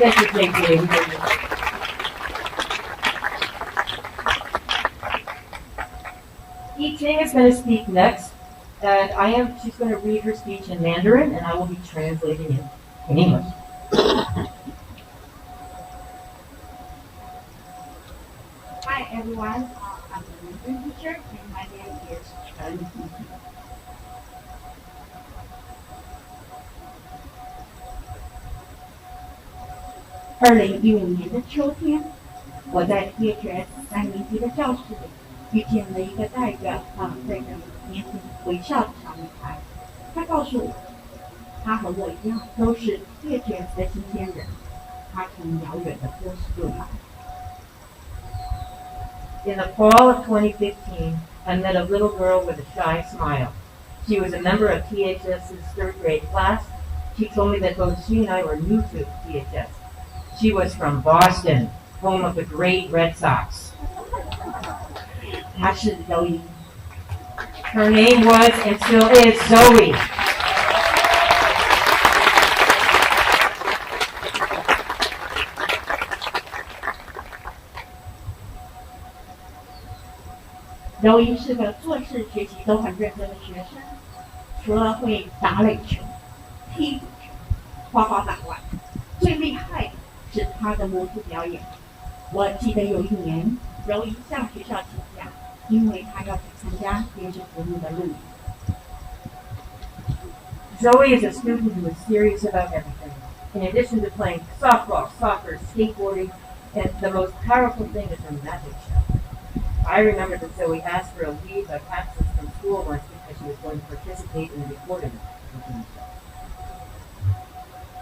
Thank you, JP. Yi Ting is going to speak next, and she's going to read her speech in Mandarin, and I will be translating it in English. Hi everyone, I'm the Mandarin teacher, and my name is Chen. 2015年的秋天，我在 THS 3年级的教室里遇见了一个带着对着年轻微笑的小女孩。她告诉我，她和我一样都是 THS 的新鲜人，她从遥远的波士顿来。In the fall of 2015, I met a little girl with a shy smile. She was a member of THS's third grade class. She told me that both she and I were new to THS. She was from Boston, home of the great Red Sox. 她是周一， Her name was and still is Zoe. 周一是个做事学习都很认真的学生，除了会打垒球、踢足球、画画板外，最厉害的是他的魔术表演。我记得有一年，周一向学校请假，因为他要去参加电视节目的录影。Zoe is a student who is serious about everything. In addition to playing softball, soccer, skateboarding, and the most powerful thing is her magic show. I remember that Zoe asked for a leave of absence from school once because she was going to participate in the recording of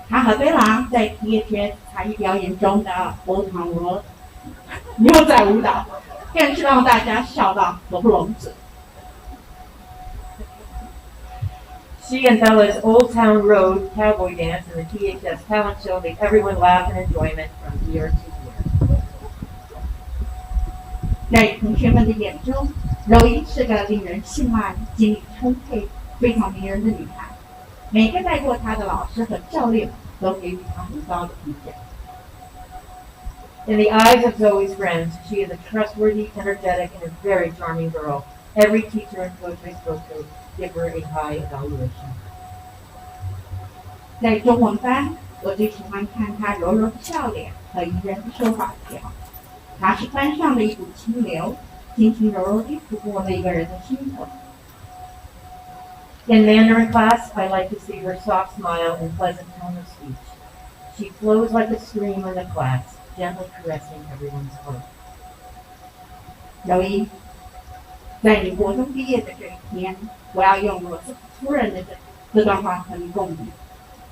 他和贝拉在 THS 才艺表演中的波唐罗牛仔舞蹈，更是让大家笑到合不拢嘴。She and Bella's Old Town Road cowboy dance and the THS talent show made everyone laugh in enjoyment from ear to ear. 在同学们的眼中，柔伊是个令人信赖、精力充沛、非常迷人的女孩。每个带过她的老师和教练都给予她很高的评价。In the eyes of Zoe's friends, she is a trustworthy, energetic, and a very charming girl. Every teacher and coach I spoke to give her a high evaluation. 在中文班，我最喜欢看她柔柔的笑脸和宜人的说话调。她是班上的一股清流，轻轻柔柔地抚过每个人的心头。In Mandarin class, I like to see her soft smile and pleasant tone of speech. She flows like a stream in the class, gently caressing everyone's heart. 柔伊，在你国中毕业的这一天，我要用罗斯福夫人的这段话和你共勉。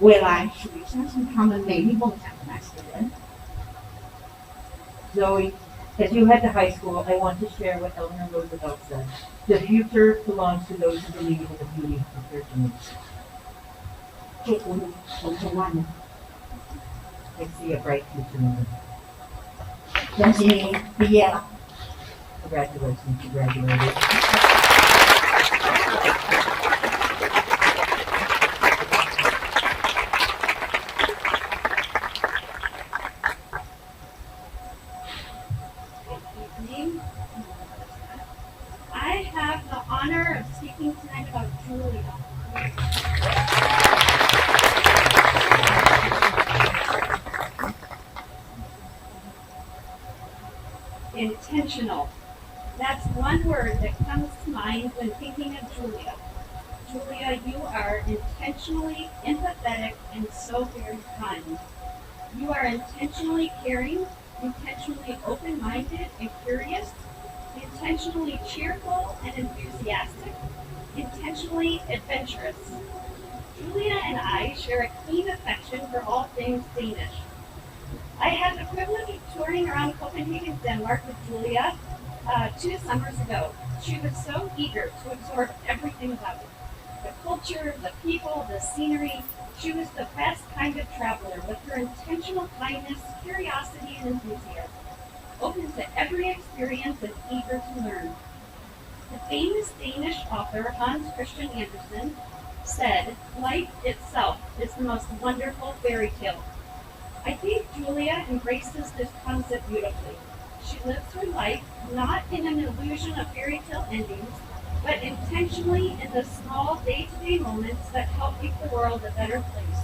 未来属于相信他们美丽梦想的那些人。Zoe, as you head to high school, I want to share what Eleanor Roosevelt said. The future belongs to those who believe in the beauty of their dreams. 祝福你，同学们， I see a bright future in them. 恭喜你毕业了。 Congratulations, you graduated. I have the honor of speaking tonight about Julia. Intentional. That's one word that comes to mind when thinking of Julia. Julia, you are intentionally empathetic and so very kind. You are intentionally caring, intentionally open-minded and curious, intentionally cheerful and enthusiastic, intentionally adventurous. Julia and I share a keen affection for all things Danish. I had the privilege of touring around Copenhagen, Denmark with Julia 2 summers ago. She was so eager to absorb everything about it. The culture, the people, the scenery. She was the best kind of traveler with her intentional kindness, curiosity, and enthusiasm. Open to every experience and eager to learn. The famous Danish author Hans Christian Andersen said, "Life itself is the most wonderful fairy tale." I think Julia embraces this concept beautifully. She lives her life not in an illusion of fairy tale endings, but intentionally in the small day-to-day moments that help make the world a better place.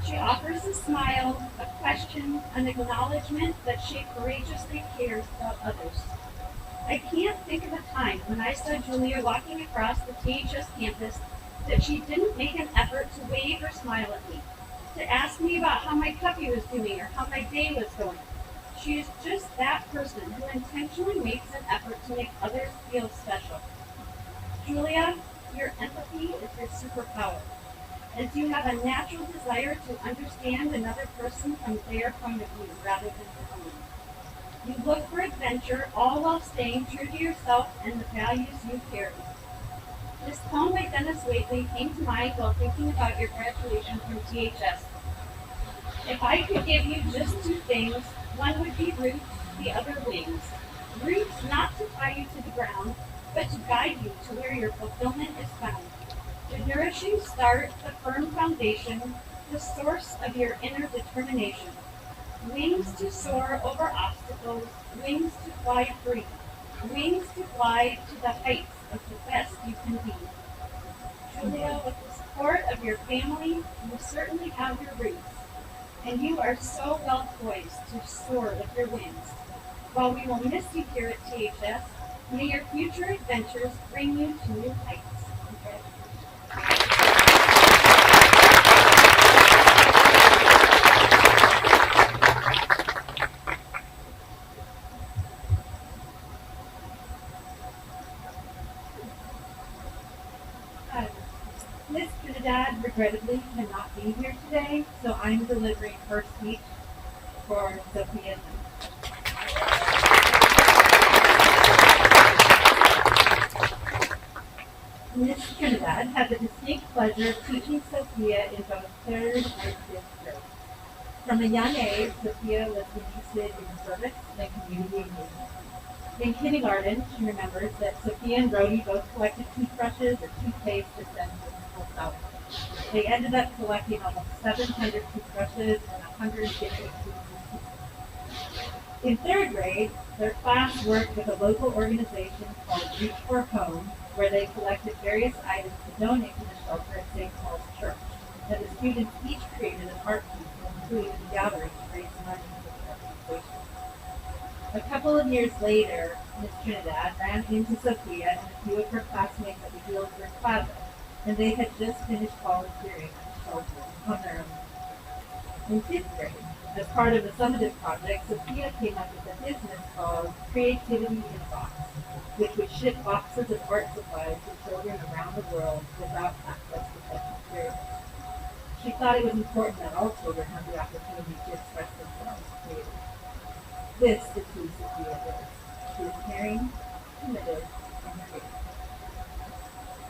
She offers a smile, a question, an acknowledgement that she courageously cares about others. I can't think of a time when I saw Julia walking across the THS campus that she didn't make an effort to wave or smile at me. to ask me about how my puppy was doing or how my day was going. She is just that person who intentionally makes an effort to make others feel special. Julia, your empathy is your superpower, as you have a natural desire to understand another person from their point of view rather than your own. You look for adventure, all while staying true to yourself and the values you carry. This poem by Dennis Waitley came to mind while thinking about your graduation from THS. If I could give you just two things, one would be roots, the other wings. Roots not to tie you to the ground, but to guide you to where your fulfillment is found. The nourishing start, the firm foundation, the source of your inner determination. Wings to soar over obstacles, wings to fly free, wings to fly to the heights of the best you can be. Julia, with the support of your family, you certainly have your roots, and you are so well poised to soar with your wings. While we will miss you here at THS, may your future adventures bring you to new heights. Miss Trinidad regrettably cannot be here today, so I'm delivering her speech for Sophia. Miss Trinidad had the distinct pleasure of teaching Sophia in both 3rd and 5th grade. From a young age, Sophia was interested in service and community engagement. In kindergarten, she remembers that Sophia and Brody both collected toothbrushes or toothpaste to send to the school cellar. They ended up collecting almost 700 toothbrushes and 150 toothpastes. In 3rd grade, their class worked with a local organization called Reach for Home, where they collected various items to donate to the shelter at St. Paul's Church. And the students each created an art piece and included a gathering to raise money for the organization. A couple of years later, Miss Trinidad ran into Sophia and a few of her classmates at the Healdsburg Plaza, and they had just finished volunteering at the shelter on their own. In 5th grade, as part of the summative project, Sophia came up with a business called Creativity in Box, which would ship boxes of art supplies to children around the world without access to such materials. She thought it was important that all children have the opportunity to express themselves creatively. This is who Sophia is. She is caring, committed, and creative.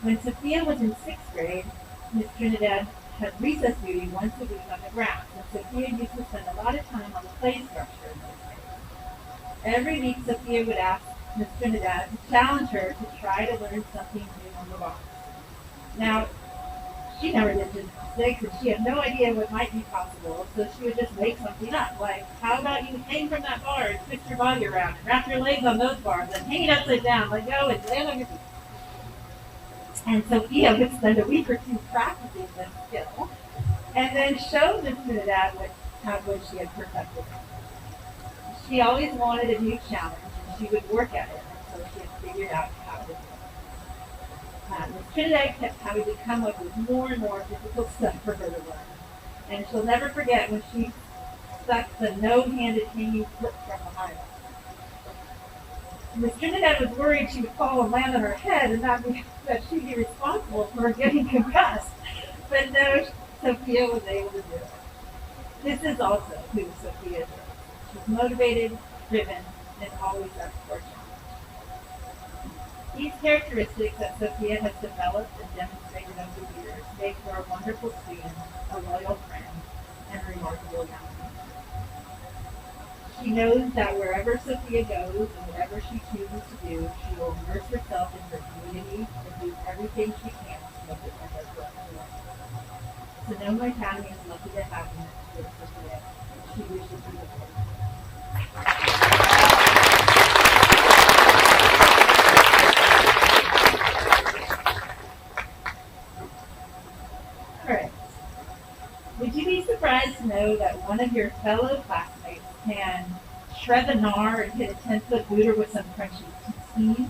When Sophia was in 6th grade, Miss Trinidad had recess duty once a week on the grounds, and Sophia used to spend a lot of time on the play structure in those days. Every week, Sophia would ask Miss Trinidad to challenge her to try to learn something new on the box. Now, she never did gymnastics, and she had no idea what might be possible, so she would just make something up, like, how about you hang from that bar and twist your body around, and wrap your legs on those bars, and hang it upside down, let go, and land on your feet. And Sophia would spend a week or two practicing this skill, and then show Miss Trinidad what she had perfected. She always wanted a new challenge, and she would work at it until she had figured out how to do it. Miss Trinidad kept having to come up with more and more difficult stuff for her to learn. And she'll never forget when she stuck the no-handed hanging flip from behind her. Miss Trinidad was worried she would fall and land on her head and that she'd be responsible for her getting concussed. But no, Sophia was able to do it. This is also who Sophia is. She's motivated, driven, and always up for a challenge. These characteristics that Sophia has developed and demonstrated over the years make her a wonderful student, a loyal friend, and a remarkable young woman. She knows that wherever Sophia goes and whatever she chooses to do, she will immerse herself in her community and do everything she can to make it a her life. Sonoma County is lucky to have you with Sophia. She wishes you the best. Alright. Would you be surprised to know that one of your fellow classmates can shred the gnar and hit a 10-foot booter with some crunchy skis?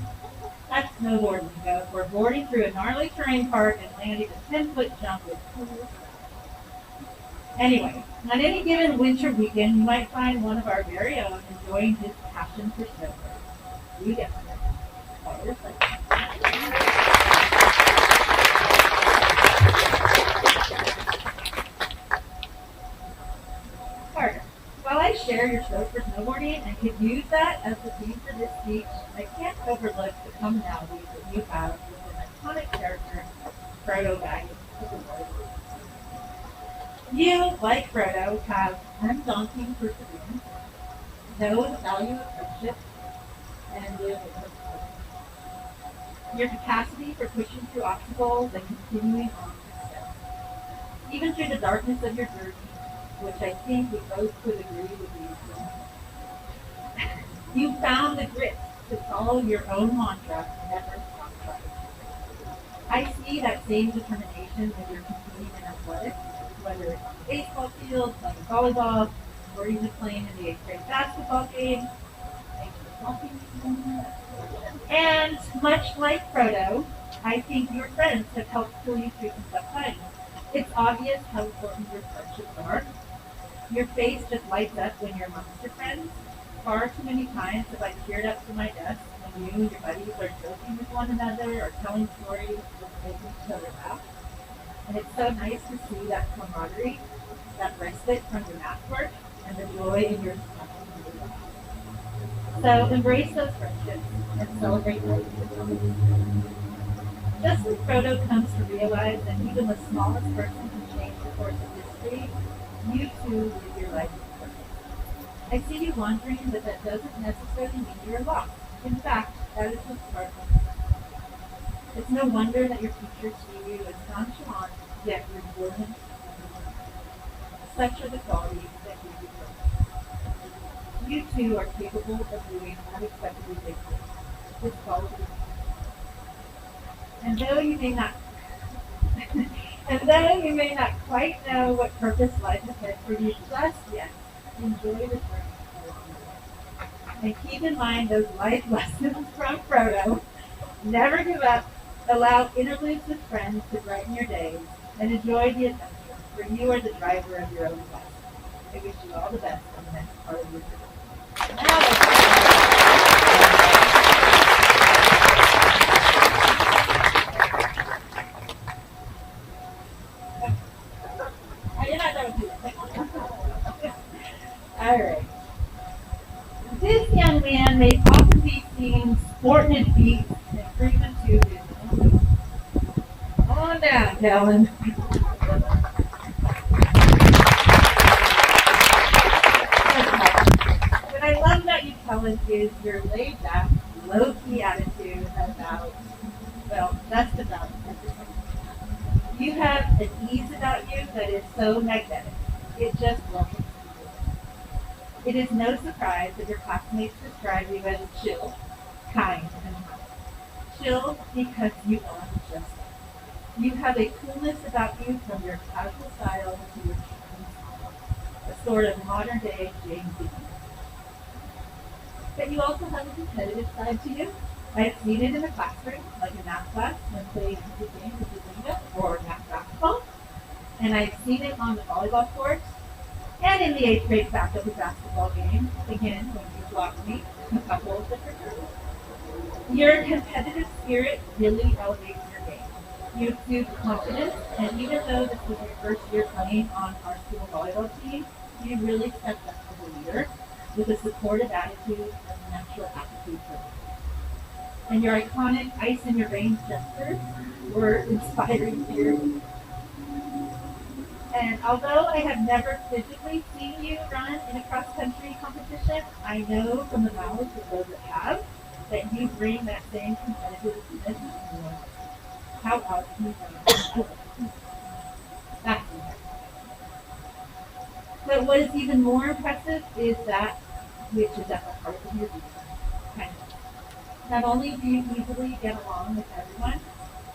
That's snowboard lingo for boarding through a gnarly terrain park and landing a 10-foot jump with cool stuff. Anyway, on any given winter weekend, you might find one of our very own enjoying his passion for snowboarding. You get it. Follow your plan. Carter, while I share your love for snowboarding and could use that as the theme for this speech, I can't overlook the commonalities that you have with an iconic character, Frodo Baggins of the Lord of the Rings. You, like Frodo, have undaunting perseverance, know the value of friendship, and live a perfect life. Your capacity for pushing through obstacles and continuing on to success. Even through the darkness of your journey, which I think we both could agree would be wrong. You found the grit to follow your own mantra, never stop trying. I see that same determination when you're competing in athletics, whether it's on the baseball field, playing volleyball, or even playing in the eighth grade basketball game. Thanks for helping me. And much like Frodo, I think your friends have helped pull you through some tough times. It's obvious how important your friendships are. Your face just lights up when you're amongst your friends. Far too many times have I peered up to my desk when you and your buddies are joking with one another or telling stories or making each other laugh. And it's so nice to see that camaraderie, that respite from your math work, and the joy in your discussion. So embrace those friendships and celebrate life with them. Just as Frodo comes to realize that even the smallest person can change the course of history, you too live your life with purpose. I see you wandering, but that doesn't necessarily mean you're lost. In fact, that is what's part of it. It's no wonder that your teachers see you as nonchalant, yet resilient. Such are the qualities that give you purpose. You too are capable of doing unexpectedly big things. Just follow your And though you may not and though you may not quite know what purpose lies ahead for you just yet, enjoy the journey along the way. And keep in mind those life lessons from Frodo. Never give up, allow interludes with friends to brighten your days, and enjoy the adventure, for you are the driver of your own life. I wish you all the best on the next part of your journey. All right. This young man may often be seen sporting his beats and frequent to his own. On down, Kellen. What I love about you, Kellen, is your laid back, low key attitude about, well, just about everything. You have an ease about you that is so magnetic. It just welcomes you. It is no surprise that your classmates describe you as chill, kind, and humble. Chill because you are just that. You have a coolness about you from your casual style to your charming smile. A sort of modern day James Dean. But you also have a competitive side to you. I've seen it in the classroom, like in math class when playing the game with the Linda or math basketball. And I've seen it on the volleyball court and in the 8th grade faculty basketball game, again, when you blocked me a couple of different times. Your competitive spirit really elevates your game. You exude confidence, and even though this was your first year playing on our school volleyball team, you really stepped up as a leader with a supportive attitude and natural aptitude for it. And your iconic ice in your veins gestures were inspiring to your leader. And although I have never physically seen you run in a cross-country competition, I know from the knowledge of those that have that you bring that same competitiveness and loyalty. How else can you run? That's impressive. But what is even more impressive is that which is at the heart of your being, kindness. Not only do you easily get along with everyone,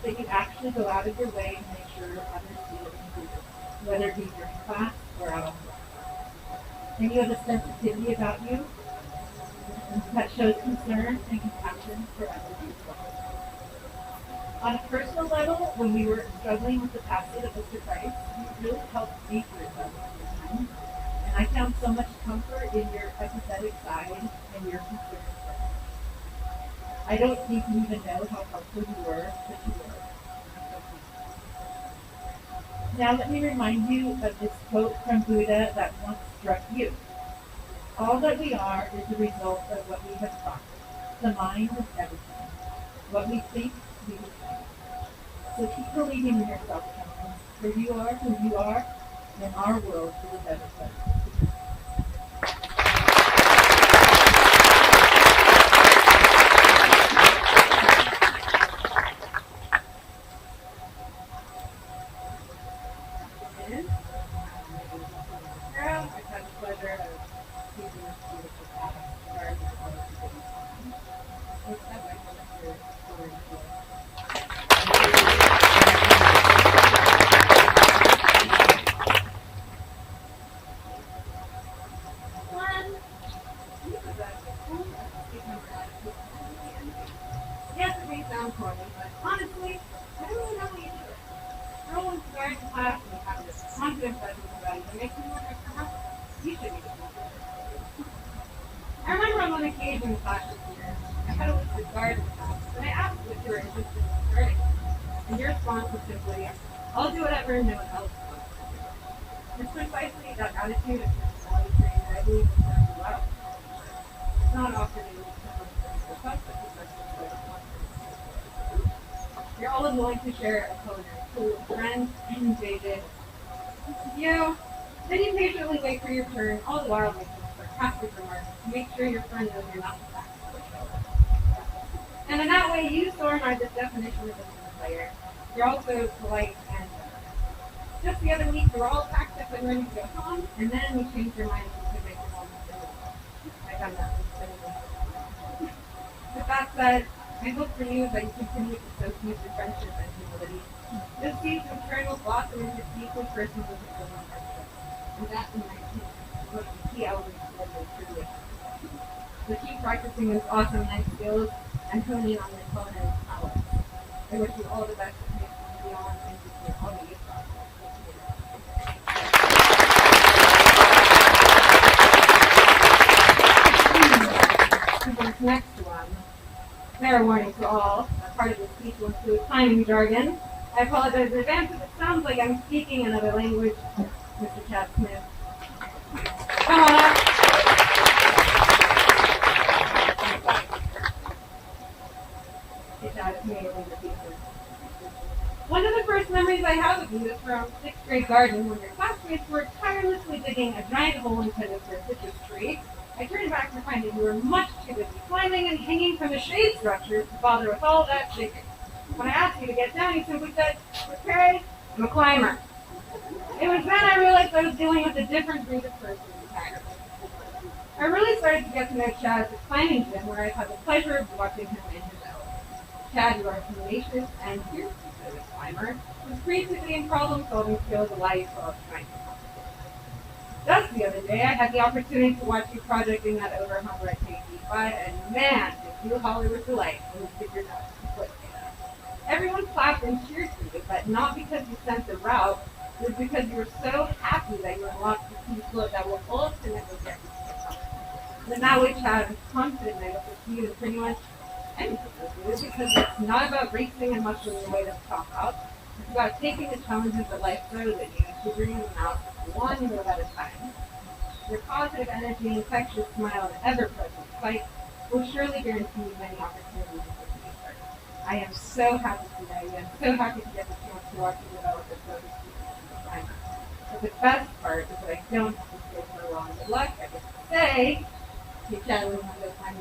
but you actually go out of your way to make sure others feel included, whether it be during class or out on the floor. And you have a sensitivity about you that shows concern and compassion for others as well. On a personal level, when we were struggling with the passing of Mr. Price, you really helped me through that. so much comfort in your empathetic side and your concern. I don't think you even know how helpful you were, but you were. Now let me remind you of this quote from Buddha that once struck you. All that we are is the result of what we have thought. The mind is everything. What we think, we become. So keep believing in yourself, Cameron. For you are who you are, and our world is a better place. I've had the pleasure of speaking with you with this Adam What's that like with your story today? Yes, it may sound corny, but honestly, I don't really know how you do it. Everyone's starting class and you have this confident presence about you that makes me wonder perhaps you should be doing it. I remember on one occasion last year, I had a list of garden tasks, and I asked if you were interested in starting. And your response was simply, I'll do whatever no one else wants to do. It's precisely that attitude and personality trait that I believe will serve you well. It's not often in these someone brings the up, but it's quite confidence. You're always willing to share a culinary tool with friends and David. Then you patiently wait for your turn, all the while making sarcastic remarks to make sure your friend knows you're not the back of the show. And in that way, you, Soren, are the definition of a team player. You're also polite and generous. Just the other week, you were all packed up and ready to go home, and then you changed your mind and could make your mom I found that funny. With that said, I hope for you that you continue to sow seeds of friendship and humility. This seeds in turn will blossom into deeply personal and fulfilling friendships. And that, in my opinion, is one of the key elements of what you're truly about. So keep practicing those awesome life skills and honing on your culinary powers. I wish you all the best in high school and beyond, and for all the youth for this next one. Fair warning to all, part of the speech will include timing jargon. I apologize in advance if it sounds like I'm speaking another language. Mr. Chad Smith. Come on up. Hey, Chad, it's me, Linda Peterson. One of the first memories I have of you is from 6th grade garden when your classmates were tirelessly digging a giant hole intended for a citrus tree. I turned back to find that you were much too busy climbing and hanging from the shade structures to bother with all that digging. When I asked you to get down, you simply said, "Okay, I'm a climber." It was then I realized I was dealing with a different breed of person entirely. I really started to get to know Chad at the climbing gym where I've had the pleasure of watching him in his element. Chad, you are tenacious and fierce as a climber, with creativity and problem-solving skills allow you to solve trying to Thus, the other day, I had the opportunity to watch you projecting that overhung red KT5, and man, did you holler with delight when you figured out what it was. Everyone clapped and cheered for you, but not because you sent the route, it was because you were so happy that you unlocked the key flow that will ultimately get you to the top. And now we chat, I'm confident that you'll succeed in pretty much anything you do, because it's not about racing and muscling your way to the top out. It's about taking the challenges that life throws at you and figuring them out one move at a time. Your positive energy, infectious smile, and ever-present fight will surely guarantee you many opportunities in the future. I am so happy to know you. I'm so happy to get the chance to watch you develop this focus time. But the best part is that I don't have to stay for long. Good luck. I get to say, keep chatting on this time.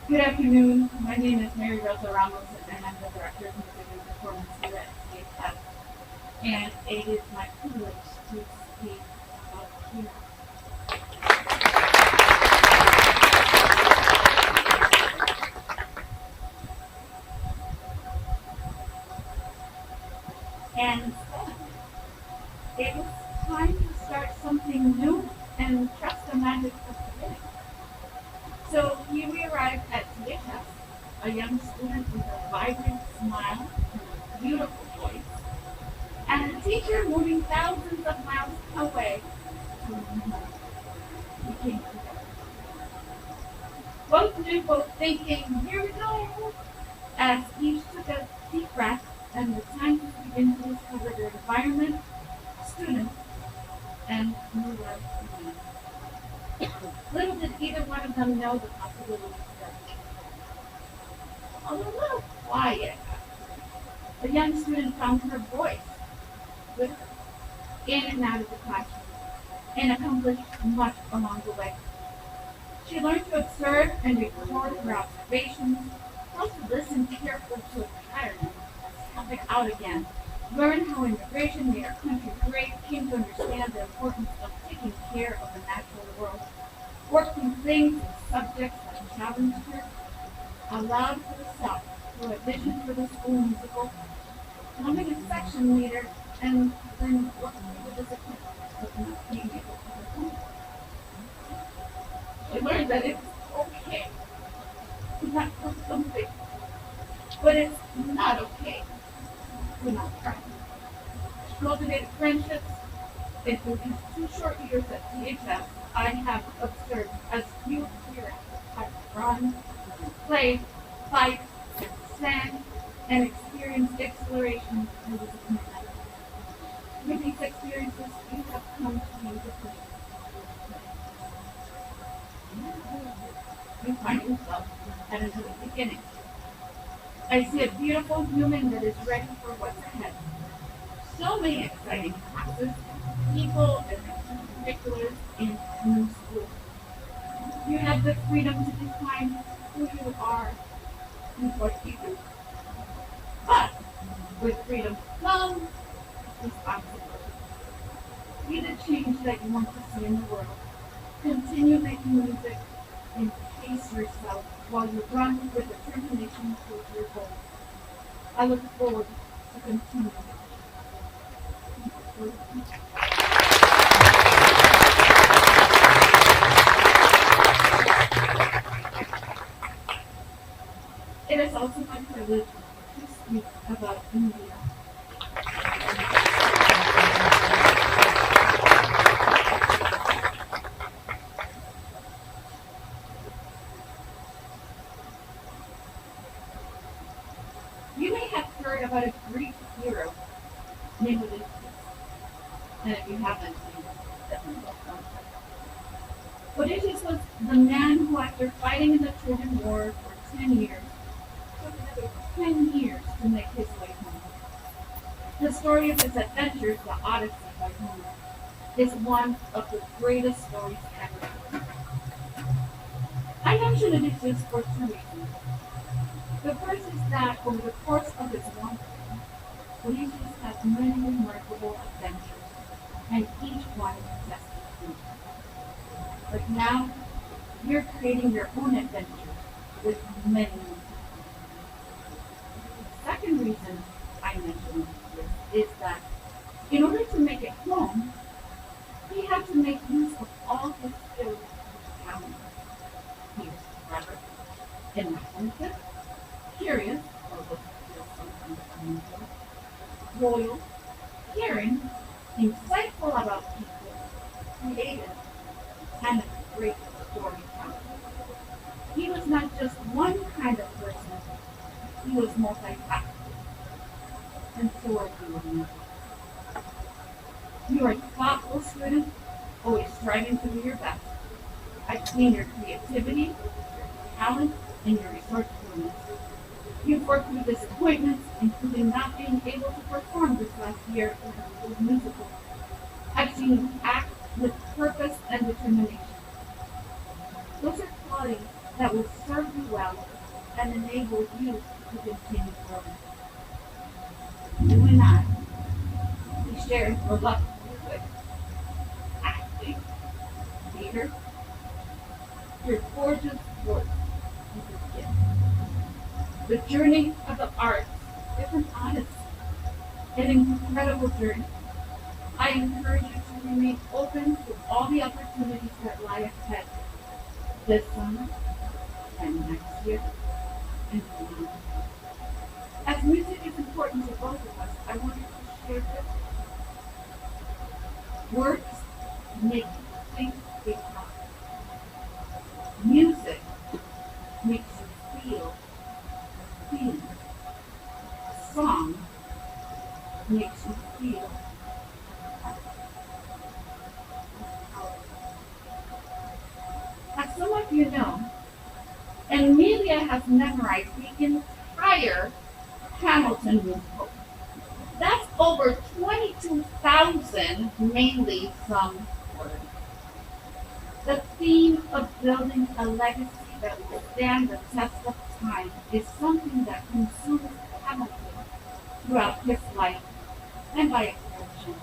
Good afternoon. My name is Mary Rosa Ramos, and I'm the Director of Music and Performance here at THS. And it is my privilege to speak about keynote. And it was time to start something new and trust the magic of the beginning. Here we arrived at THS, a young student with a vibrant smile and a beautiful voice, and a teacher moving thousands of miles away to learn home. We came together. Both knew, both thinking, here we go, as each took a deep breath and the time to begin to discover their environment, students, and new life began. Little did either one of them know the possibilities that a little quiet. The young student found her voice with her in and out of the classroom and accomplished much along the way. She learned to observe and record her observations, also listen carefully to a pattern, stop it out again, learn how immigration made our country great, came to understand the importance of taking care of the natural world, worked through things and subjects that challenged her, allowed herself through a vision for the school musical, becoming a section leader, and then working through the disappointment of not being able to perform. She learned that it's okay to not do something, but it's not okay to not try. She cultivated friendships, and through these 2 short years at THS, I have observed as few here have run, played, fight, sang, and experienced exploration and disappointment. With these experiences, you have come to use the person. You find yourself at a new beginning. I see a beautiful human that is ready for what's ahead. So many exciting classes, people, and extracurriculars in a new school. You have the freedom to define who you are and what you do. But with freedom comes responsibility. Be the change that you want to see in the world. Continue making music and pace yourself while you run with determination towards your goals. I look forward to continuing. It is also my privilege to speak about India. You may have heard about a Greek hero named Odysseus. And if you haven't, you definitely look him up. Odysseus was the man who, after fighting in the Trojan War for 10 years, took another 10 years to make his way home. The story of his adventures, the Odyssey by Homer, is one of the greatest stories ever. I mention Odysseus for 2 reasons. The first is that over the course of his wandering, Odysseus had many remarkable adventures, and each one tested him. But now, you're creating your own adventures with many more. The second reason I mention this is that in order to make it home, he had to make use of all his skills and talents. He was clever, imaginative, curious, although still sometimes unusual, loyal, caring, insightful about people, creative, and a great storyteller. He was not just one kind of person, he was multifaceted. And so are you. You are a thoughtful student, always striving to do your best. I've seen your creativity, your talent, and your resourcefulness. You've worked through disappointments, including not being able to perform this last year in the school musical. I've seen you act with purpose and determination. Those are qualities that will serve you well and enable you to continue growing. You and I, we share a love of music, acting, theater. Your gorgeous voice is a gift. The journey of the arts is an odyssey, an incredible journey. I encourage you to remain open to all the opportunities that lie ahead this summer, makes you think big thoughts. Music makes you feel feelings. Song makes you feel. As some of you know, Amelia has memorized the entire Hamilton musical. That's over 22,000 mainly sung words. The theme of building a legacy that will stand the test of time is something that consumes Hamilton throughout his life and by extension.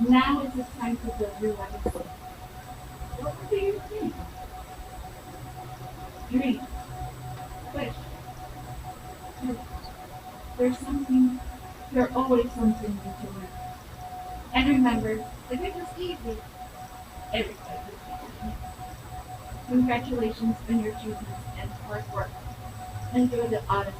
Now is the time to build your legacy. What do you think? Dream, wish, hope. There's always something new to learn. And remember, if it was easy, everybody would be easy. Congratulations on your achievements and hard work. Enjoy the odyssey.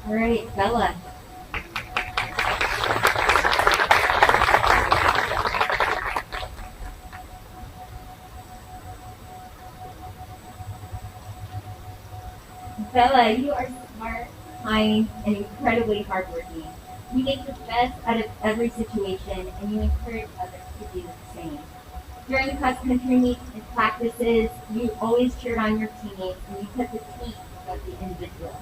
All right, Bella. Bella, you are smart, kind, and incredibly hardworking. You make the best out of every situation, and you encourage others to do the same. During cross-country meets and practices, you always cheered on your teammates, and you put the team above the individual.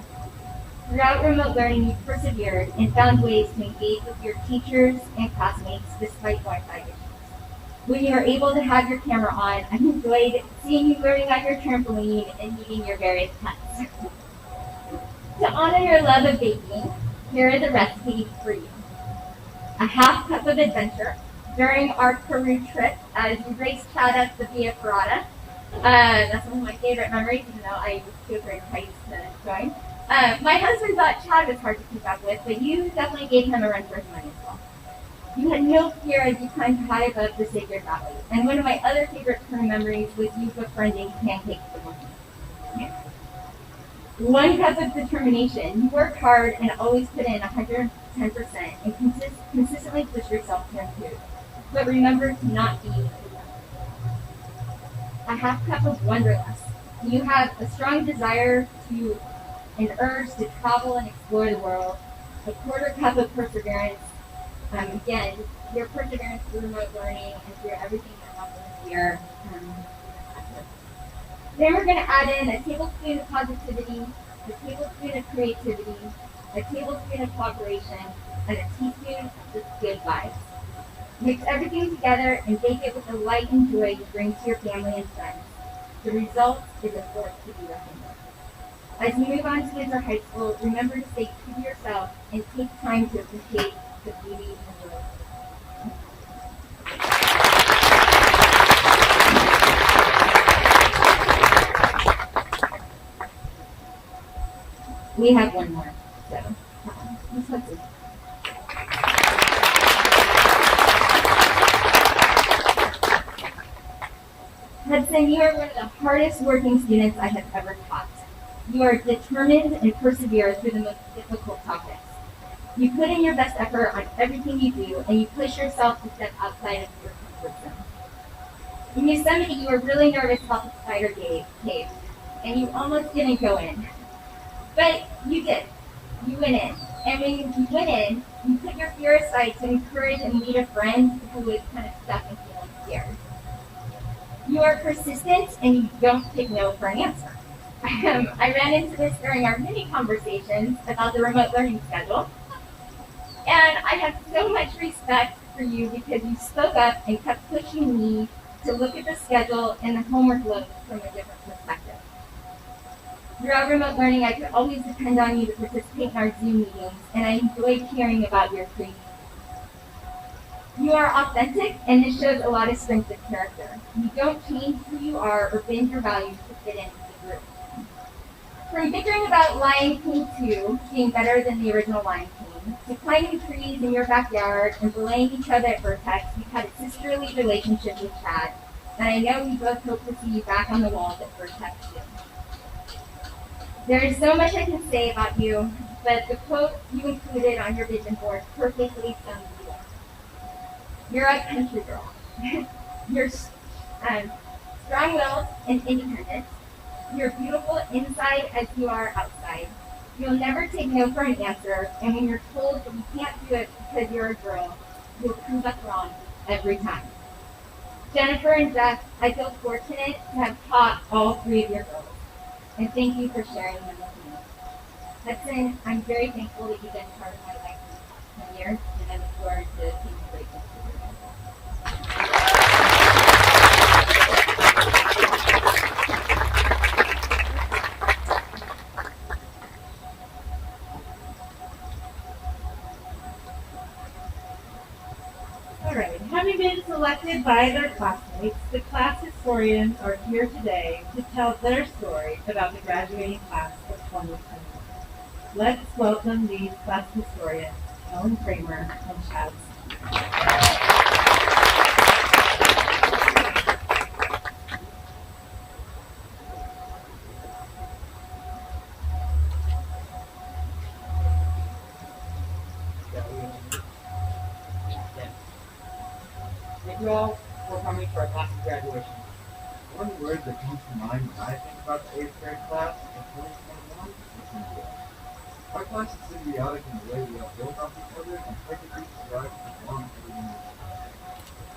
Throughout remote learning, you persevered and found ways to engage with your teachers and classmates despite Wi-Fi issues. When you were able to have your camera on, I enjoyed seeing you learning on your trampoline and meeting your various pets. To honor your love of baking, here is a recipe for you. A half cup of adventure. During our Peru trip, as you raced Chad up the Via Ferrata. That's one of my favorite memories, even though I was too afraid of heights to join. My husband thought Chad was hard to keep up with, but you definitely gave him a run for his money as well. You had no fear as you climbed high above the Sacred Valley. And one of my other favorite Peru memories was you befriending pancakes for monkeys. Yeah. 1 cup of determination. You worked hard and always put in 110% and consistently push yourself to improve. But remember to not be enough. A half cup of wanderlust. You have a strong desire to an urge to travel and explore the world. A 1/4 cup of perseverance. Again, your perseverance through remote learning and through everything that happened this year. Then we're going to add in a tablespoon of positivity, a tablespoon of creativity, a tablespoon of cooperation, and a teaspoon of good vibes. Mix everything together and bake it with the light and joy you bring to your family and friends. The result is a force to be reckoned with. As you move on to Windsor High School, remember to stay true to yourself and take time to appreciate the beauty and joy. We have one more, so let's see. Hudson, you are one of the hardest working students I have ever taught. You are determined and persevere through the most difficult topics. You put in your best effort on everything you do, and you push yourself to step outside of your comfort zone. In Yosemite, you were really nervous about the spider cave, and you almost didn't go in. But you did. You went in. And when you went in, you put your fear aside to encourage and meet a friend who was kind of stuck and feeling scared. You are persistent and you don't take no for an answer. I ran into this during our mini conversations about the remote learning schedule. And I have so much respect for you because you spoke up and kept pushing me to look at the schedule and the homework load from a different perspective. Throughout remote learning, I could always depend on you to participate in our Zoom meetings, and I enjoyed hearing about your creativity. You are authentic, and this shows a lot of strength of character. You don't change who you are or bend your values to fit into the group. From bickering about Lion King 2 being better than the original Lion King, to to climbing trees in your backyard and belaying each other at vertex, you've had a sisterly relationship with Chad, and I know we both hope to see you back on the walls at vertex soon. There is so much I can say about you, but the quote you included on your vision board perfectly sums you up. You're a country girl. You're strong-willed and independent. You're beautiful inside as you are outside. You'll never take no for an answer, and when you're told that you can't do it because you're a girl, you'll prove us wrong every time. Jennifer and Jeff, I feel fortunate to have taught all three of your girls, and thank you for sharing them with me. Hudson, I'm very thankful that you've been part of my life for 10 years, and I look forward to seeing the greatness of your life. Alright, having been selected by their classmates, the class historians are here today to tell their story about the graduating class of 2021. Let's welcome these class historians, Ellen Kramer and Chad. Thank you all for coming to our class of graduation. One word that comes to mind when I think about the 8th grade class of 2021 is symbiotic. Our class is symbiotic in the way we all build off each other and technically strive to belong to the community.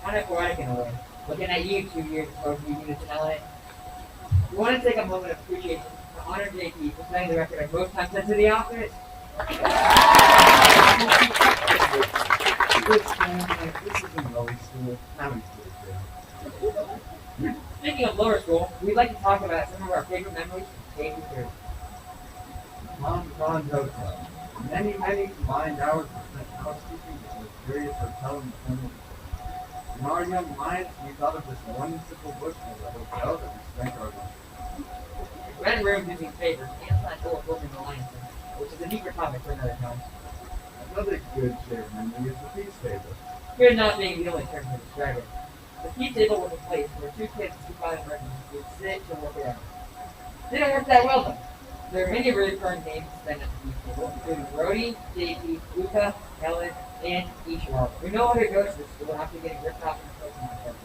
Kind of poetic in a way. Looking at you 2 years ago, you units in LA. We want to take a moment of appreciation to honor JP for setting the record of most times into the office. This isn't lower school, now in school too. Speaking of lower school, we'd like to talk about some of our favorite memories from K through 3rd. Mom Khan's Hotel. Many combined hours were spent housekeeping at the various hotel and family. In our young minds, we thought of this one simple book as a hotel that we spent our life. We ran rooms using papers and signed building alliances, which is a deeper topic for another time. Another good shared memory is the peace table. Fear not being the only term to describe it. The peace table was a place where two kids who fought in Britain would sit and work it out. Didn't work that well though. There are many recurring names spent at the peace table, including Brody, JP, Luca, Helen, and Ishwar, who no longer goes to the school after getting ripped off in the Pokemon card.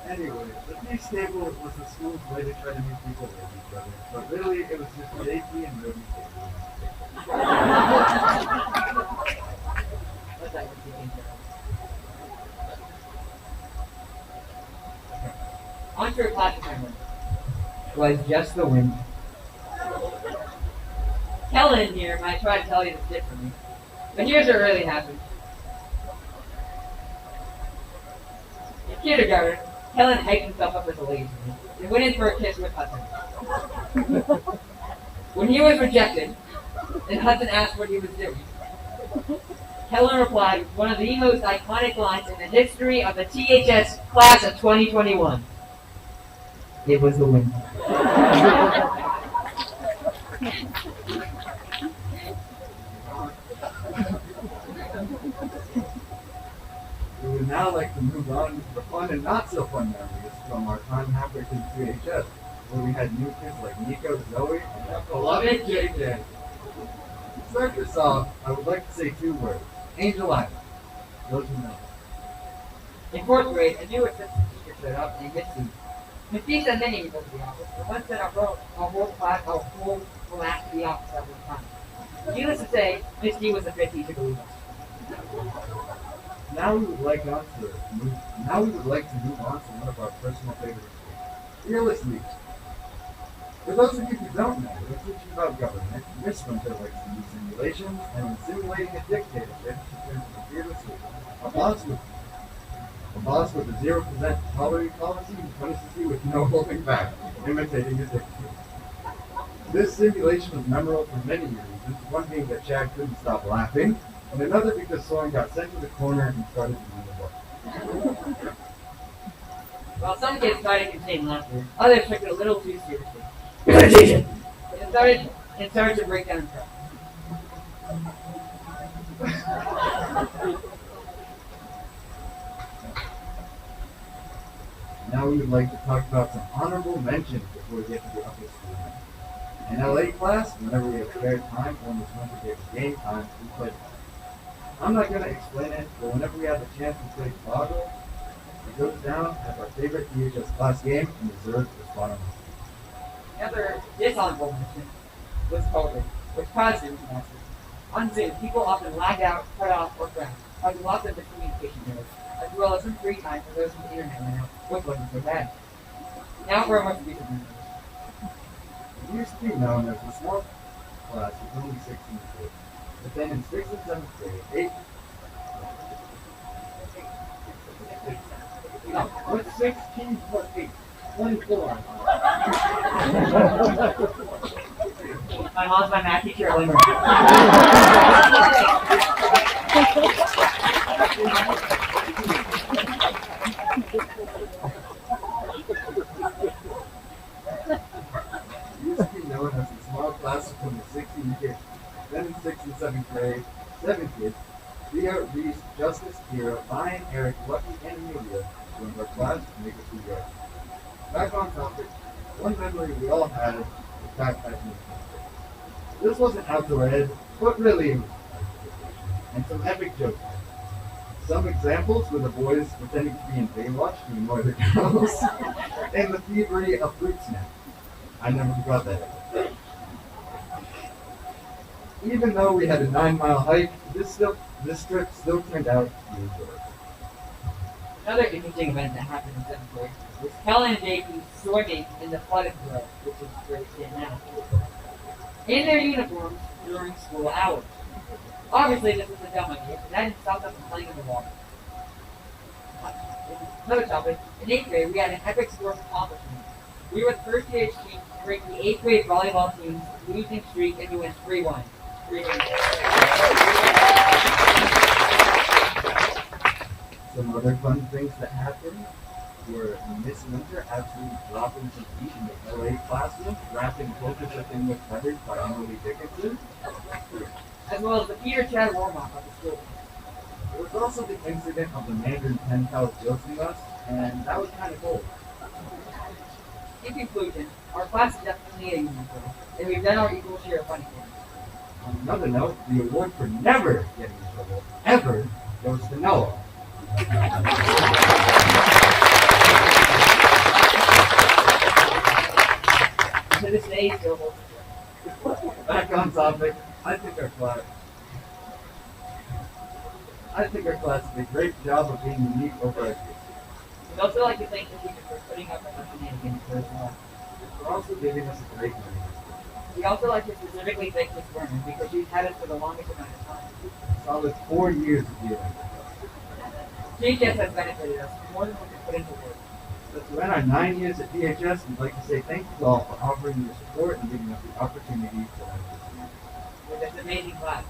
Anyway, the peace table was the school's way to try to meet people with each other, but really it was just JP and Brody's table. What's that what you think, Gerald? On to your classic memory. Was just the wind. Kellen here might try to tell you this differently, but here's what really happened. In kindergarten, Kellen hyped himself up as a lady and went in for a kiss with Hudson. When he was rejected, and Hudson asked what he was doing, Kellen replied with one of the most iconic lines in the history of the THS class of 2021. It was the wind. We would now like to move on to the fun and not so fun memories from our time halfway through THS, where we had new kids like Nico, Zoe, and our beloved JJ. To start this off, I would like to say 2 words. Angel Island. Those who know. In 4th grade, a new assistant teacher showed up named Miss D. Miss D said many people to the office, but once said our whole class to the office at one time. Needless to say, Miss D was a fit teacher to leave us. Now we would like to move on to one of our personal favorites. Fearless League. For those of you who don't know, we're teaching about government. Miss Winter likes to use simulations, and in simulating a dictatorship, she turns to the Fearless League. A boss with a 0% tolerate policy who punishes you with no holding back, imitating a dictator. This simulation was memorable for many reasons, one being that Chad couldn't stop laughing, and another because Soren got sent to the corner and started reading the book. While some kids tried to contain laughter, others took it a little too seriously. It started to break down in trouble. Now we would like to talk about some honorable mentions before we get to the upper school. In LA class, whenever we have spare time, or when it's winter break game time, we play. I'm not going to explain it, but whenever we have a chance to play Boggle, it goes down as our favorite THS class game and deserves the spot on the team. Another dishonorable mention was COVID, which caused Zoom classes. On Zoom, people often lag out, cut off, or crash, causing lots of miscommunication errors, as well as some free time for those whose internet went out, which wasn't so bad. Now for a more recent news. It used to be known as the small class with only 16 kids, but then in 6th and 7th grade, What's 16 plus 8? 24. My mom's my math teacher at Limerick. used to be known as the small class with only 16 kids. Then in 6th and 7th grade, 7 kids, Leah, Reese, Justice, Kira, Ryan, Eric, Lucky, and Amelia joined our class to make us together. Back on topic, one memory we all had was backpacking. This wasn't outdoor ed, but really it was and some epic jokes. Some examples were the boys pretending to be in Baywatch to annoy the girls, and the thievery of fruit snacks. I never forgot that. Even though we had a 9-mile hike, this trip still turned out to be enjoyable. Another interesting event that happened in 7th grade was Kellen and JP swimming in the flooded road, which is where we stand now, in their uniforms during school hours. Obviously, this was a dumb idea, but that didn't stop them from playing in the water. Another topic, in 8th grade, we had an epic sports accomplishment. We were the first TH team to break the 8th grade volleyball team's losing streak and we went 3-1. Some other fun things that happened were Miss Winter absolutely dropping some heat in the LA classroom, wrapping Coca in with feathers by Emily Dickinson. As well as the Peter Chad warm-up of the school. There was also the incident of the Mandarin pen pals ghosting us, and that was kind of cool. In conclusion, our class is definitely a unicorn, and we've done our equal share of funny things. On another note, the award for never getting in trouble, ever, goes to Noah. To this day, he still holds it. Back on topic, I think our class did a great job of being unique over our kids. We'd also like to thank the teachers for putting up with our shenanigans for as long. For also giving us a great learning. We'd also like to specifically thank Ms. Werner because she's had us for the longest amount of time. Solid 4 years of dealing with us. THS has benefited us more than we could put into words. So to end our 9 years at THS, we'd like to say thank you all for offering your support and giving us the opportunity to learn With this amazing class.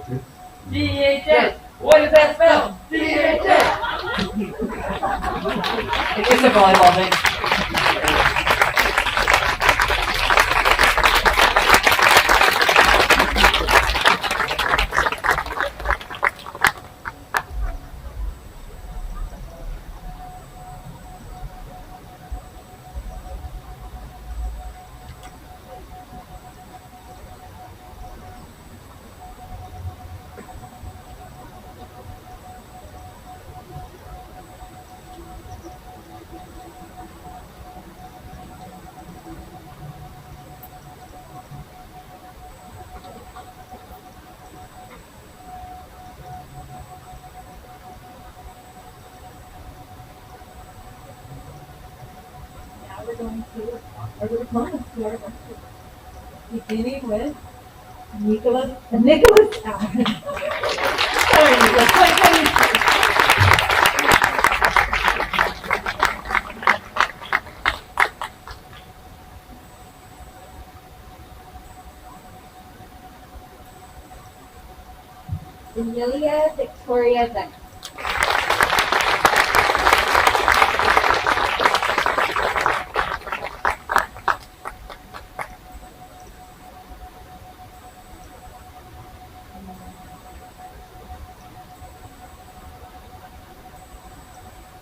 this. THS! What does that spell? THS! It is a volleyball thing. Now we're going to our little comments to our lecture. Beginning with Nicholas Allen. Sorry, Nicholas, what can you say? Emilia Victoria Bennett.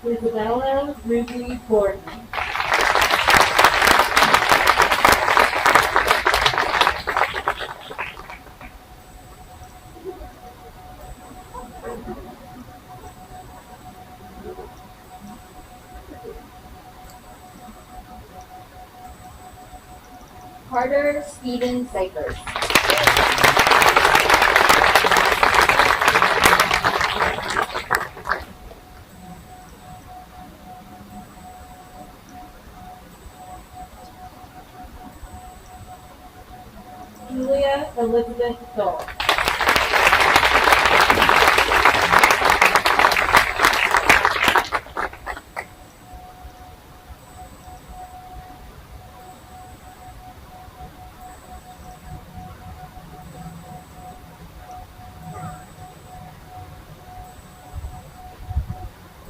Isabella Ruby Gordon. Carter Stephen Cyphers. Julia Elizabeth Dole.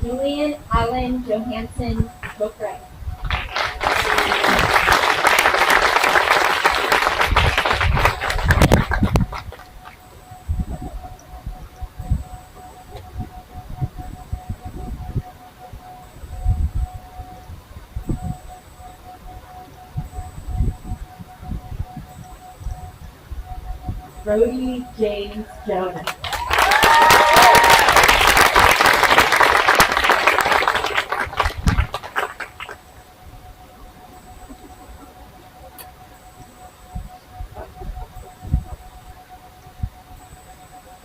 Julian Allen Johansson Bokray. Brody James Jonas.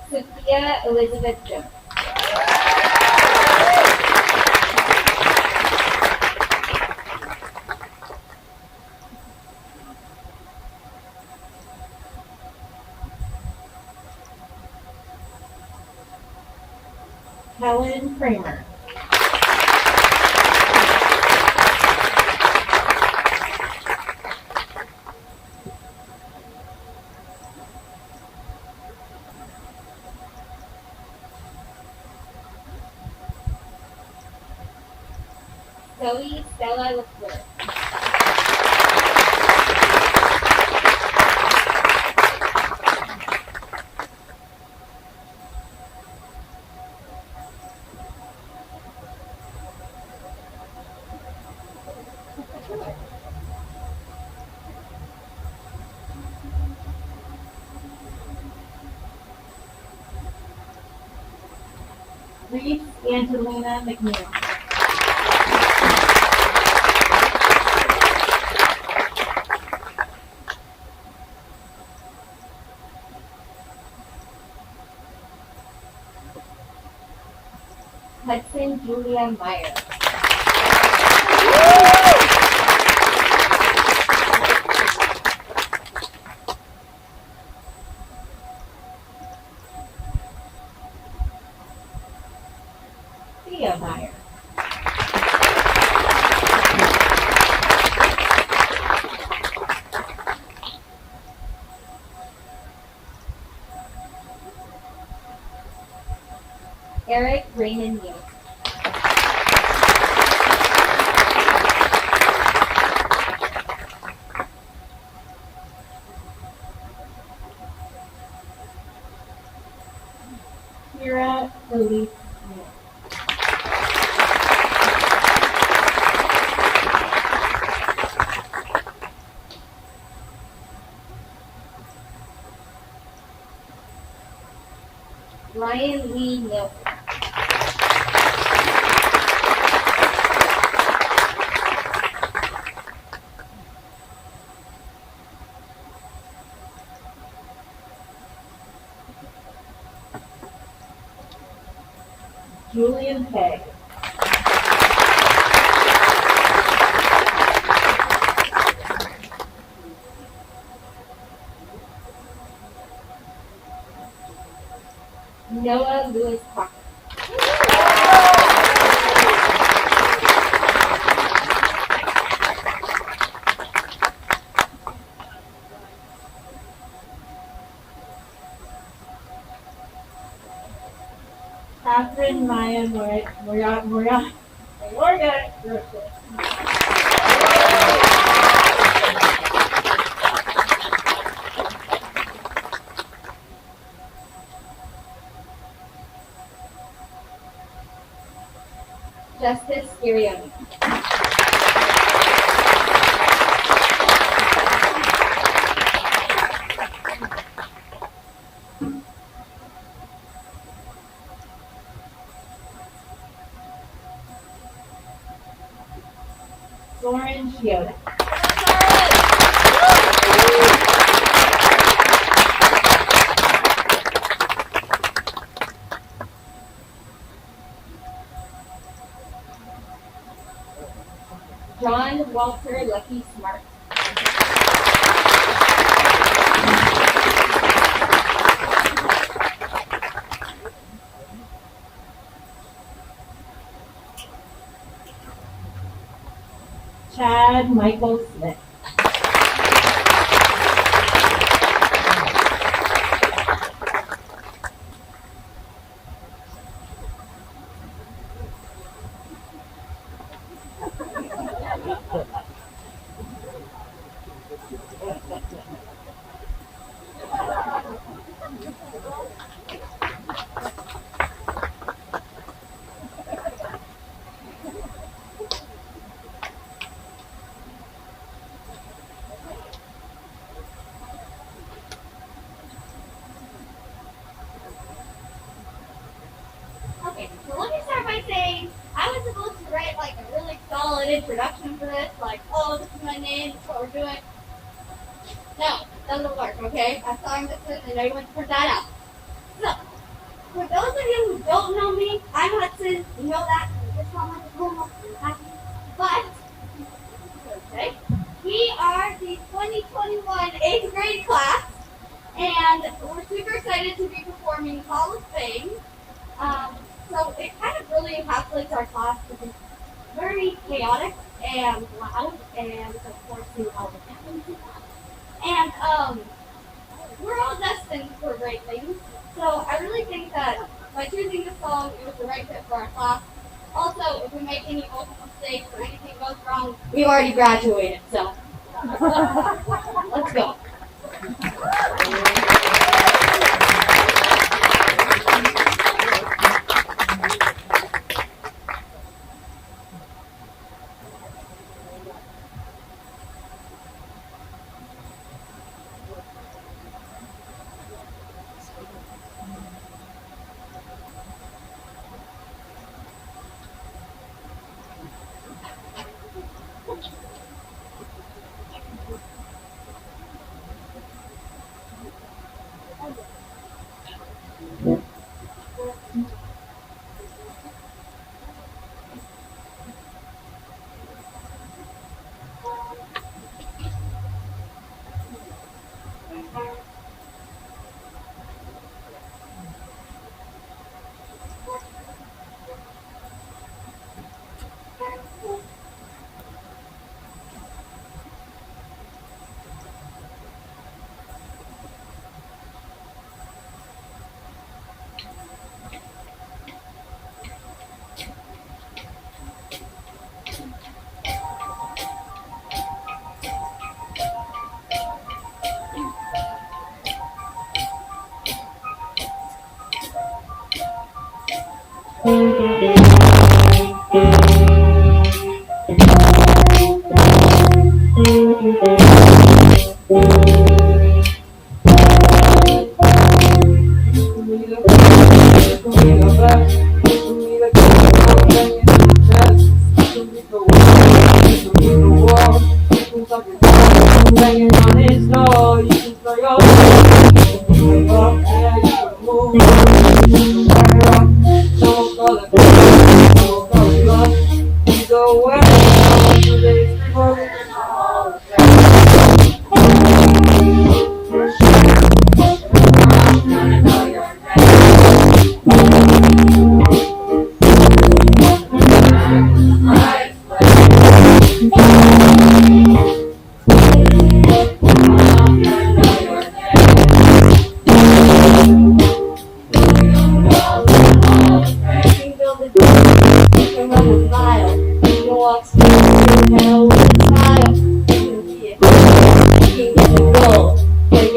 Sophia Elizabeth Jones. Helen Kramer. Zoe Stella LaFleur. Reese Angelina McNeil. Hudson Julia Meyer. Thea Meyer. Eric Raymond Neal. Kira Elise Neal. Ryan Lee Nelson. Julian Pegg. Noah Lewis Crocker. Catherine Maya Morgan. Justice Scirione. Soren Shioda. John Walter Lucky Smart. Chad Michael Smith. Okay, so let me start by saying I was supposed to write like a really solid introduction for this, like, oh, this is my name, this is what we're doing. No, doesn't work, okay? I saw him this and I went to print that out. So, for those of you who don't know me, I'm Hudson. You know that. I just want my diploma. But, okay, we are the 2021 8th grade class, and we're super excited to be performing Hall of Fame. So it kind of really encapsulates our class because it's very chaotic and loud, and of course we all the happens. And we're all destined for great things. So I really think that by choosing this song, it was the right fit for our class. Also, if we make any vocal mistakes or anything goes wrong, we already graduated, so let's go.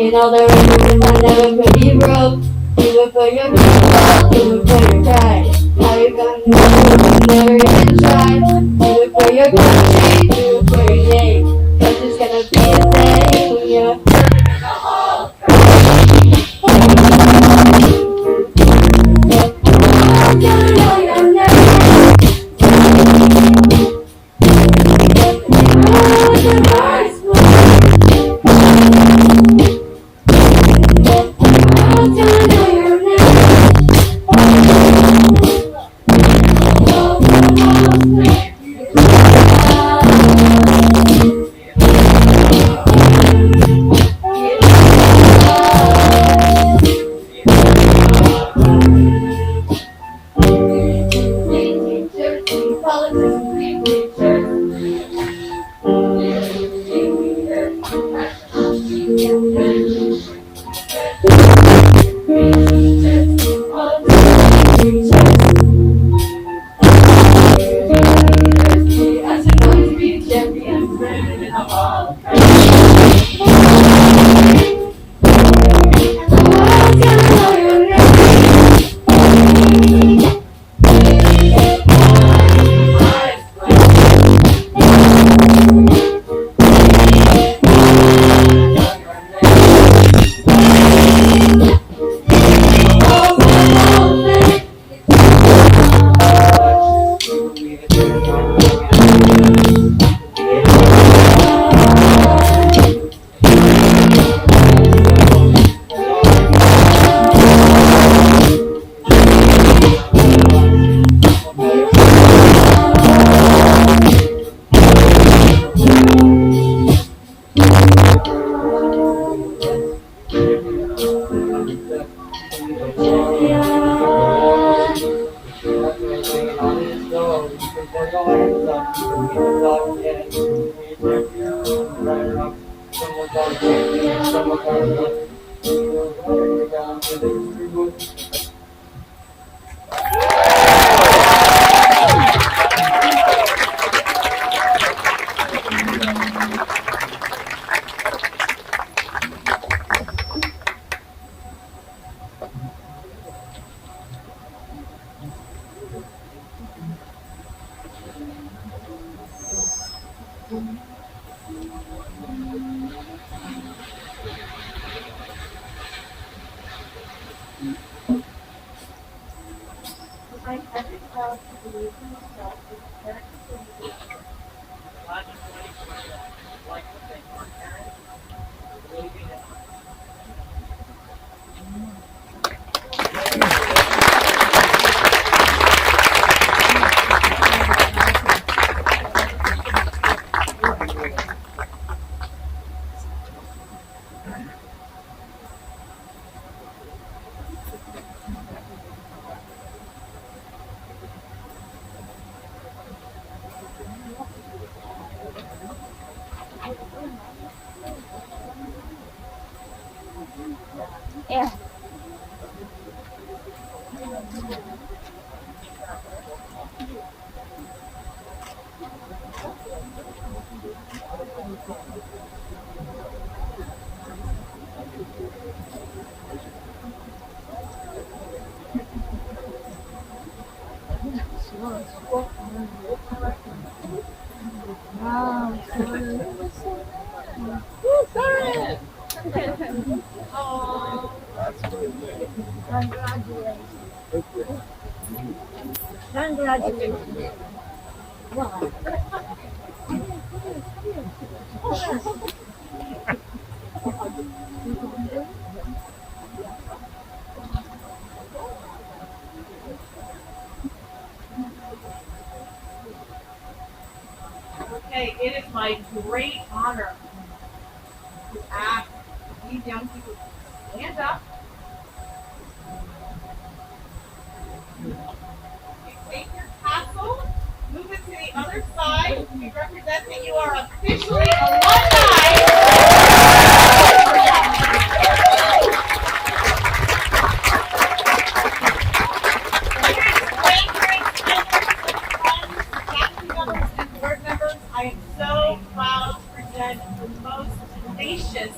You know the reason I never could be broke. Do it for your people, do it for your pride. How you gonna know you never even we're going to do for a day. Cause it's gonna be a day when you're gonna know your name. Oh, the first one. Oh, gonna know your name. Teachers, politicians, teachers. Us are going to be champions, living in the hall. What's gonna know your name? Yeah. Congratulations. Wow. Okay, it is my great honor to ask these young people to stand up. You take your tassel, move it to the other side. We represent that you are officially alumni. Board members, I am so proud to present the most tenacious,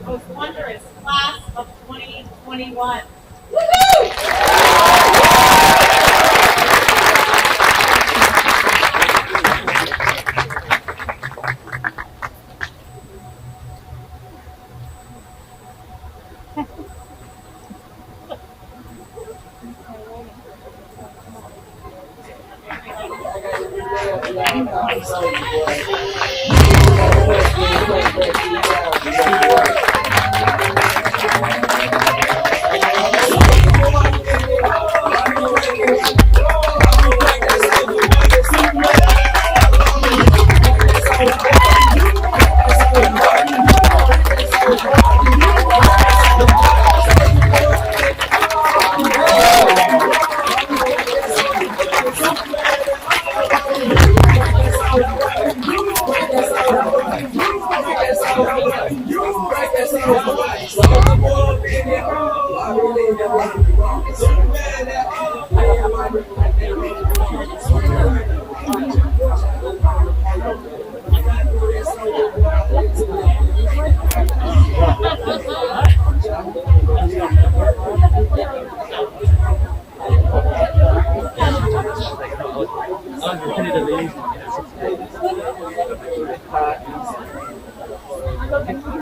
most wondrous class of 2021. Unrepetitive